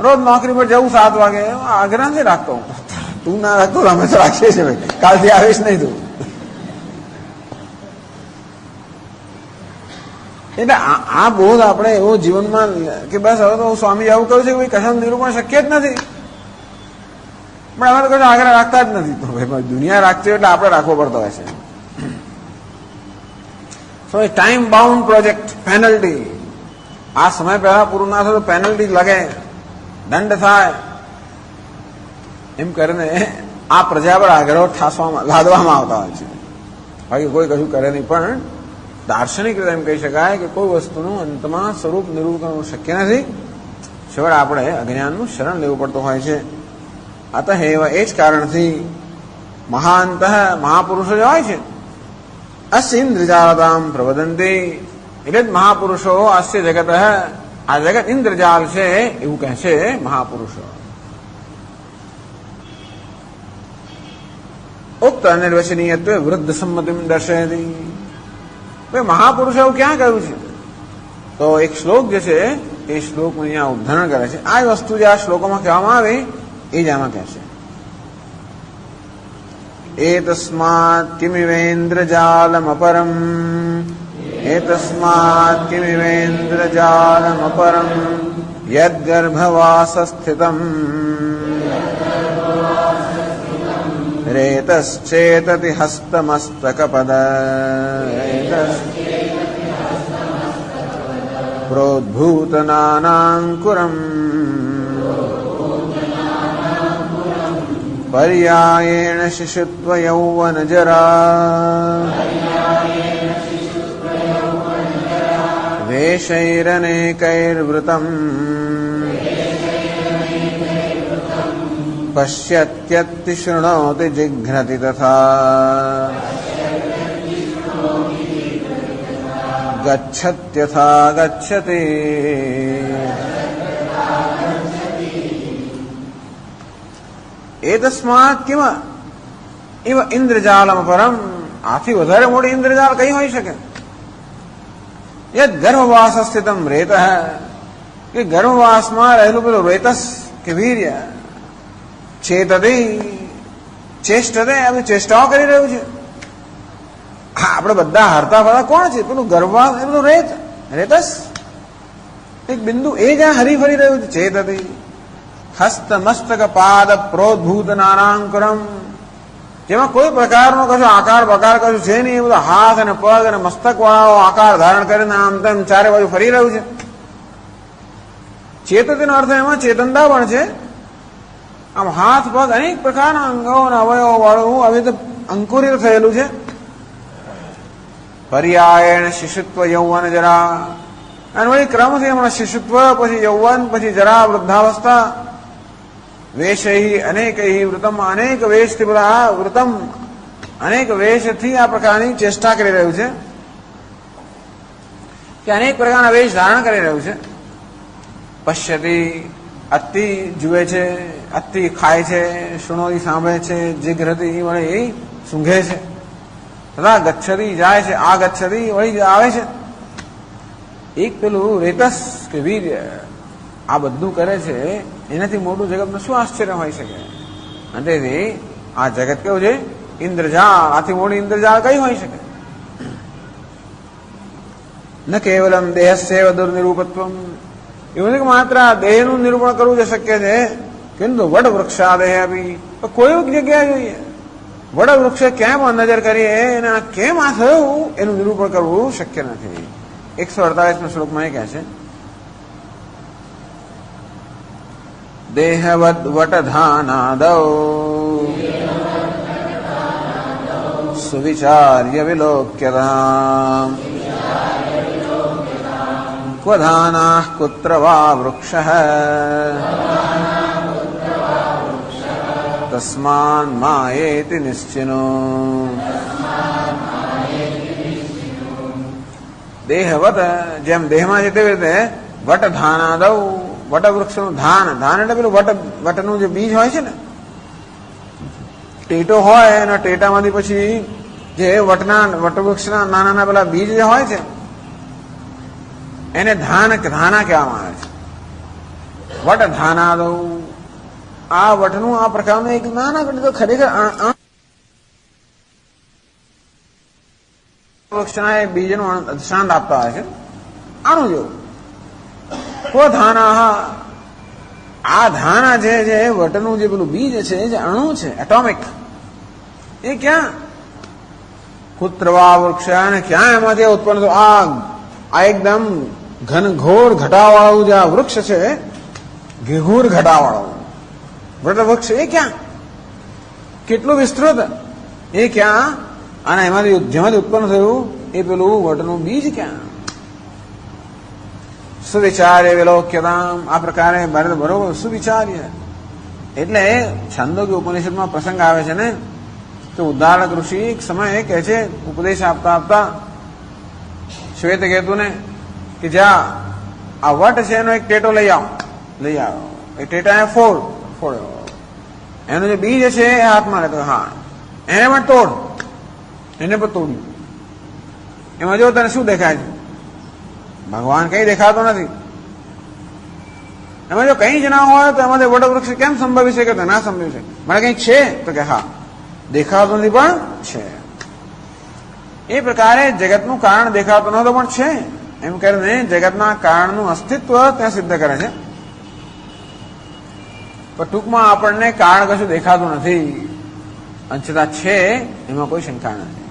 રોજ નોકરી પર જવું 7 વાગે, આગ્રહ નથી રાખતો. તું ના રાખતો, અમે તો રાખીએ છીએ ભાઈ, કાલથી આવીશ નહીં તું. એટલે આ બોધ આપણે એવો જીવનમાં કે બસ હવે તો સ્વામી આવું કહ્યું છે કે ભાઈ કશાનું નિરૂપણ શક્ય જ નથી, પણ અમે તો કશું આગ્રહ રાખતા જ નથી. તો ભાઈ દુનિયા રાખતી એટલે આપણે રાખવો પડતો હોય છે. સો એ ટાઈમ બાઉન્ડ પ્રોજેક્ટ, પેનલ્ટી, આ સમય પહેલા પૂરું ના થાય તો પેનલ્ટી લાગે, દંડ થાય, એમ કરીને આ પ્રજા પર આગ્રહ લાદવામાં આવતા હોય છે. બાકી કોઈ કશું કરે નહીં. પણ દાર્શનિક રીતે એમ કહી શકાય કે કોઈ વસ્તુનું અંતમાં સ્વરૂપ નિરૂપણ કરવું શક્ય નથી, સિવાય આપણે અજ્ઞાનનું શરણ લેવું પડતું હોય છે. અતઃ એ જ કારણથી મહાંત મહાપુરુષો જે હોય છે, અસ્ય ઇન્દ્રજાલતામ પ્રવદંતી, એટલે જ મહાપુરુષો અસ્ય જગત, આ જગત ઇન્દ્રજાલ છે એવું કહે છે મહાપુરુષો. ઉક્ત અનિર્વચનીયત્વે વૃદ્ધ સંમતિમ દર્શયતી. મહાપુરુષો એવું ક્યાં કહ્યું છે? તો એક શ્લોક જે છે એ શ્લોકમાં અહીંયા ઉદ્ધરણ કરે છે. આ વસ્તુ જે આ શ્લોકોમાં કહેવામાં આવે એ જ આમાં કહે છે. એતસ્માत् કિમિવેન્દ્રજાલમપરમ, એતસ્માत् કિમિવેન્દ્રજાલમપરમ યદ્ગર્ભવાસસ્થિતમ રેતશ્ચેતતિ હસ્તમસ્તકપદ પ્રોદ્ભૂતનાનાંકુરમ પર્યાયેણ શિશુત્વ યૌવનજરા વેશૈરનેકૈર્વૃતમ પશ્યત્યત્તિ શૃણોતિ જિઘ્રતિ તથા ગચ્છત્યથા ગચ્છતિ. એતસ્માत् કિમ ઇવ ઇન્દ્રજાલમ પરમ, આથી વધારે મોટી ઇન્દ્રજાલ કઈ હોઈ શકે? યદ ગર્ભવાસ સ્થિતમ રેત, કે ગર્ભવાસમાં રહેલું પેલું રેતસ કે વીર્ય, ચેતતે ચેષ્ટતે, આ ચેષ્ટાઓ કરી રહ્યું છે. હા, આપણે બધા હરતા ફરતા કોણ છે? પેલું ગર્ભવાસ એ બધું રેતસ એક બિંદુ એ જ્યાં હરી ફરી રહ્યું છે. ચેતતે હસ્ત મસ્તક પાદ પ્રોદ્ભૂત નાનાંકરમ, જેમાં કોઈ પ્રકારનો કશો આકાર બકાર કશું છે નહીં. એ બધું હાથ અને પગ અને મસ્તક વાળાઓ આકાર ધારણ કરીને આમ તેમ ચારે બાજુ ફરી રહ્યું છે. ચેતતીનો અર્થ એમાં ચેતનતા પણ છે. આમ હાથ પગ અનેક પ્રકારના અંગો અને અવયવો વાળું આવી રીતે અંકુરિત થયેલું છે. પર્યાયણ શિશુત્વ યૌવન જરા, અને વળી ક્રમથી હમણાં શિશુત્વ, પછી યૌવન, પછી જરા વૃદ્ધાવસ્થા. વેશૈ અનેકૈ વૃતમ, અનેક વેશથી બધા વૃતમ, અનેક વેશથી આ પ્રકારની ચેષ્ટા કરી રહ્યું છે, કે અનેક પ્રકારના વેશ ધારણ કરી રહ્યું છે. પશ્યતિ અતિ જુએ છે, અતિ ખાય છે, શૃણોતી સાંભળે છે, જિઘ્રતી વળે એ સૂંઘે છે, તથા ગચ્છતી જાય છે, આ ગચ્છતી વળી આવે છે. એક પેલું રેતસ કે વીર્ય આ બધું કરે છે, એનાથી મોટું જગતનું શું આશ્ચર્ય હોઈ શકે? અને આ જગત કેવું છે? ઇન્દ્રજાળ. આથી મોટી ઇન્દ્રજાળ કઈ હોઈ શકે? ન કેવલમ દેહસ્યૈવ દુર્નિરૂપત્વમ, એવું નથી કે માત્ર આ દેહનું નિરૂપણ કરવું જ શક્ય છે, કિંતુ વડ વૃક્ષાદેહ આપી કોઈ જગ્યાએ જોઈએ. વડવૃક્ષે કેમ નજર કરીએ અને આ કેમ આ થયું એનું નિરૂપણ કરવું શક્ય નથી. 148 શ્લોકમાં એ કહે છે, દેહવદ વટધાનાદૌ સુવિચાર્ય વિલોક્યતામ ક્વધાનાઃ કુત્ર વા વૃક્ષઃ તસ્માન માયેતિ નિશ્ચિનો. દેહવત, જેમ દેહમાં છે તેવી રીતે વટધાનાદૌ, વટવૃક્ષનું ધાન, ધાન એટલે પેલું વટનું જે બીજ હોય છે ને, ટેટો હોય અને ટેટામાંથી પછી જે વટવૃક્ષના નાના નાના પેલા બીજ જે હોય છે એને ધાના કહેવામાં આવે છે. વટધાનાદૌ, આ વટનું આ પ્રકારનું એક નાના તો ખરેખર વૃક્ષના એ બીજનું દૃષ્ટાંત આપતા હોય છે. આનું જેવું ધાના, આ ધાના છે જે વટનું જે પેલું બીજ છે, જે અણુ છે એટોમિક, એ ક્યાં કુત્રવા વૃક્ષ અને ક્યાં એમાંથી ઉત્પન્ન થયું. આ એકદમ ઘનઘોર ઘટાવાળું જે આ વૃક્ષ છે, ઘેઘૂર ઘટાવાળું વૃક્ષ, એ ક્યાં કેટલું વિસ્તૃત, એ ક્યાં, અને એમાંથી જેમાંથી ઉત્પન્ન થયું એ પેલું વટનું બીજ ક્યાં. સુવિચાર્ય વિલોક્યતામ, આ પ્રકારે બરોબર સુવિચાર્ય એટલે છાંદોગ્ય ઉપનિષદમાં પ્રસંગ આવે છે ને, તો ઉદ્દાલક ઋષિ એક સમયે કહે છે, ઉપદેશ આપતા આપતા શ્વેતકેતુને કે જા આ વટ છે એનો એક ટેટો લઈ આવો. એ ટેટા ફોડ્યો, એનું જે બીજ છે એ હાથમાં લેતો, હા એને પણ તોડ, એને પણ તોડ્યું. એમાં જો તને શું દેખાય છે? ભગવાન કઈ દેખાતો નથી. એમાં જો કઈ જ ના હોય તો એમાંથી વટવૃક્ષ કેમ સંભવી શકે? તો ના સંભવી શકે. મને કઈ છે તો કે હા, દેખાતું નથી પણ છે. એ પ્રકારે જગતનું કારણ દેખાતું નહોતું પણ છે, એમ કરીને જગતના કારણનું અસ્તિત્વ ત્યાં સિદ્ધ કરે છે. પણ ટૂંકમાં આપણને કારણ કશું દેખાતું નથી, અંશતા છે, એમાં કોઈ શંકા નથી.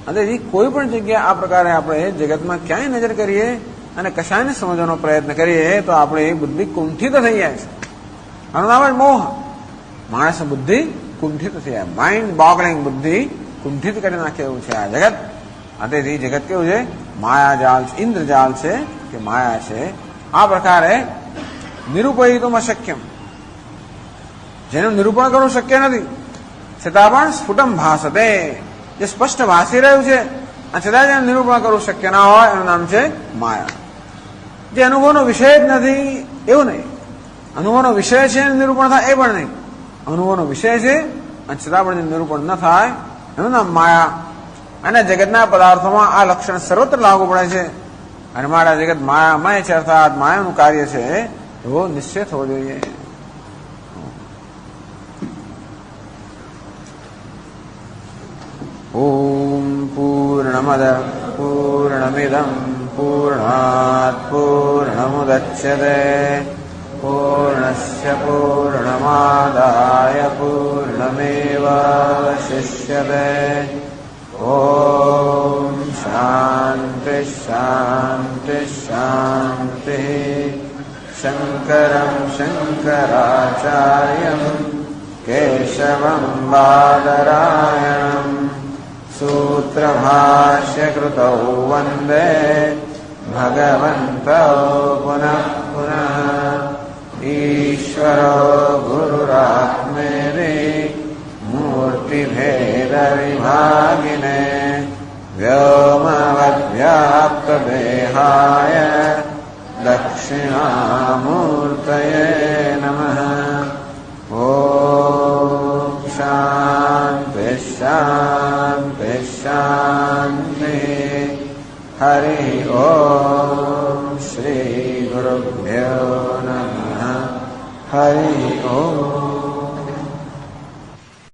અને કોઈ પણ જગ્યાએ આ પ્રકારે આપણે જગતમાં ક્યાંય નજર કરીએ અને કશાયને સમજવાનો પ્રયત્ન કરીએ તો આપણે બુદ્ધિ કુંઠિત થઈ જાય છે. આનું નામ જ મોહ. માણસ બુદ્ધિ કુંઠિત થઈ જાય, માઇન્ડ બોગલિંગ, બુદ્ધિ કુંઠિત કરી નાખે એવું છે આ જગત. તેથી જગત કેવું છે? માયાજાલ છે, ઇન્દ્રજાલ છે કે માયા છે. આ પ્રકારે નિરૂપયિતુમ અશક્યમ, જેનું નિરૂપણ કરવું શક્ય નથી છતાં પણ સ્ફુટમ ભાસતે, જે સ્પષ્ટ ભાસી રહ્યું છે અને છતાં જેનું નિરૂપણ કરવું શક્ય ના હોય એનું નામ છે માયા. જે અનુભવનો વિષય જ નથી એવું નહીં, અનુભવનો વિષય છે નિરૂપણ થાય એ પણ નહીં, અનુભવનો વિષય છે અને છતાં પણ નિરૂપણ ન થાય એનું નામ માયા. અને જગતના પદાર્થોમાં આ લક્ષણ સર્વત્ર લાગુ પડે છે. અને મારા જગત માયામય છે, અર્થાત માયાનું કાર્ય છે એવો નિશ્ચય થવો જોઈએ. ઓમ પૂર્ણમદ પૂર્ણમિદં પૂર્ણાત પૂર્ણમુદચ્યતે પૂર્ણસ્ય પૂર્ણમાદાય પૂર્ણમેવાવશિષ્યતે. ઓમ શાંતિ શાંતિ શાંતિ. શંકરં શંકરાચાર્યં કેશવં બાદરાયણં સૂત્રભાષ્યકૃતૌ વંદે ભગવन्तौ પુનઃ પુનઃ. ઈશ્વરો ગુરુરાત્મેતિ મૂર્તિભેદવિભાગિને વ્યોમવદ્વ્યાપ્તદેહાય દક્ષિણામૂર્તયે નમઃ. ઓમ શાંતિ શાંતિ શાંતિ. હરિ ઓમ શ્રી ગુરુભ્યો નમઃ. હરિ ઓમ.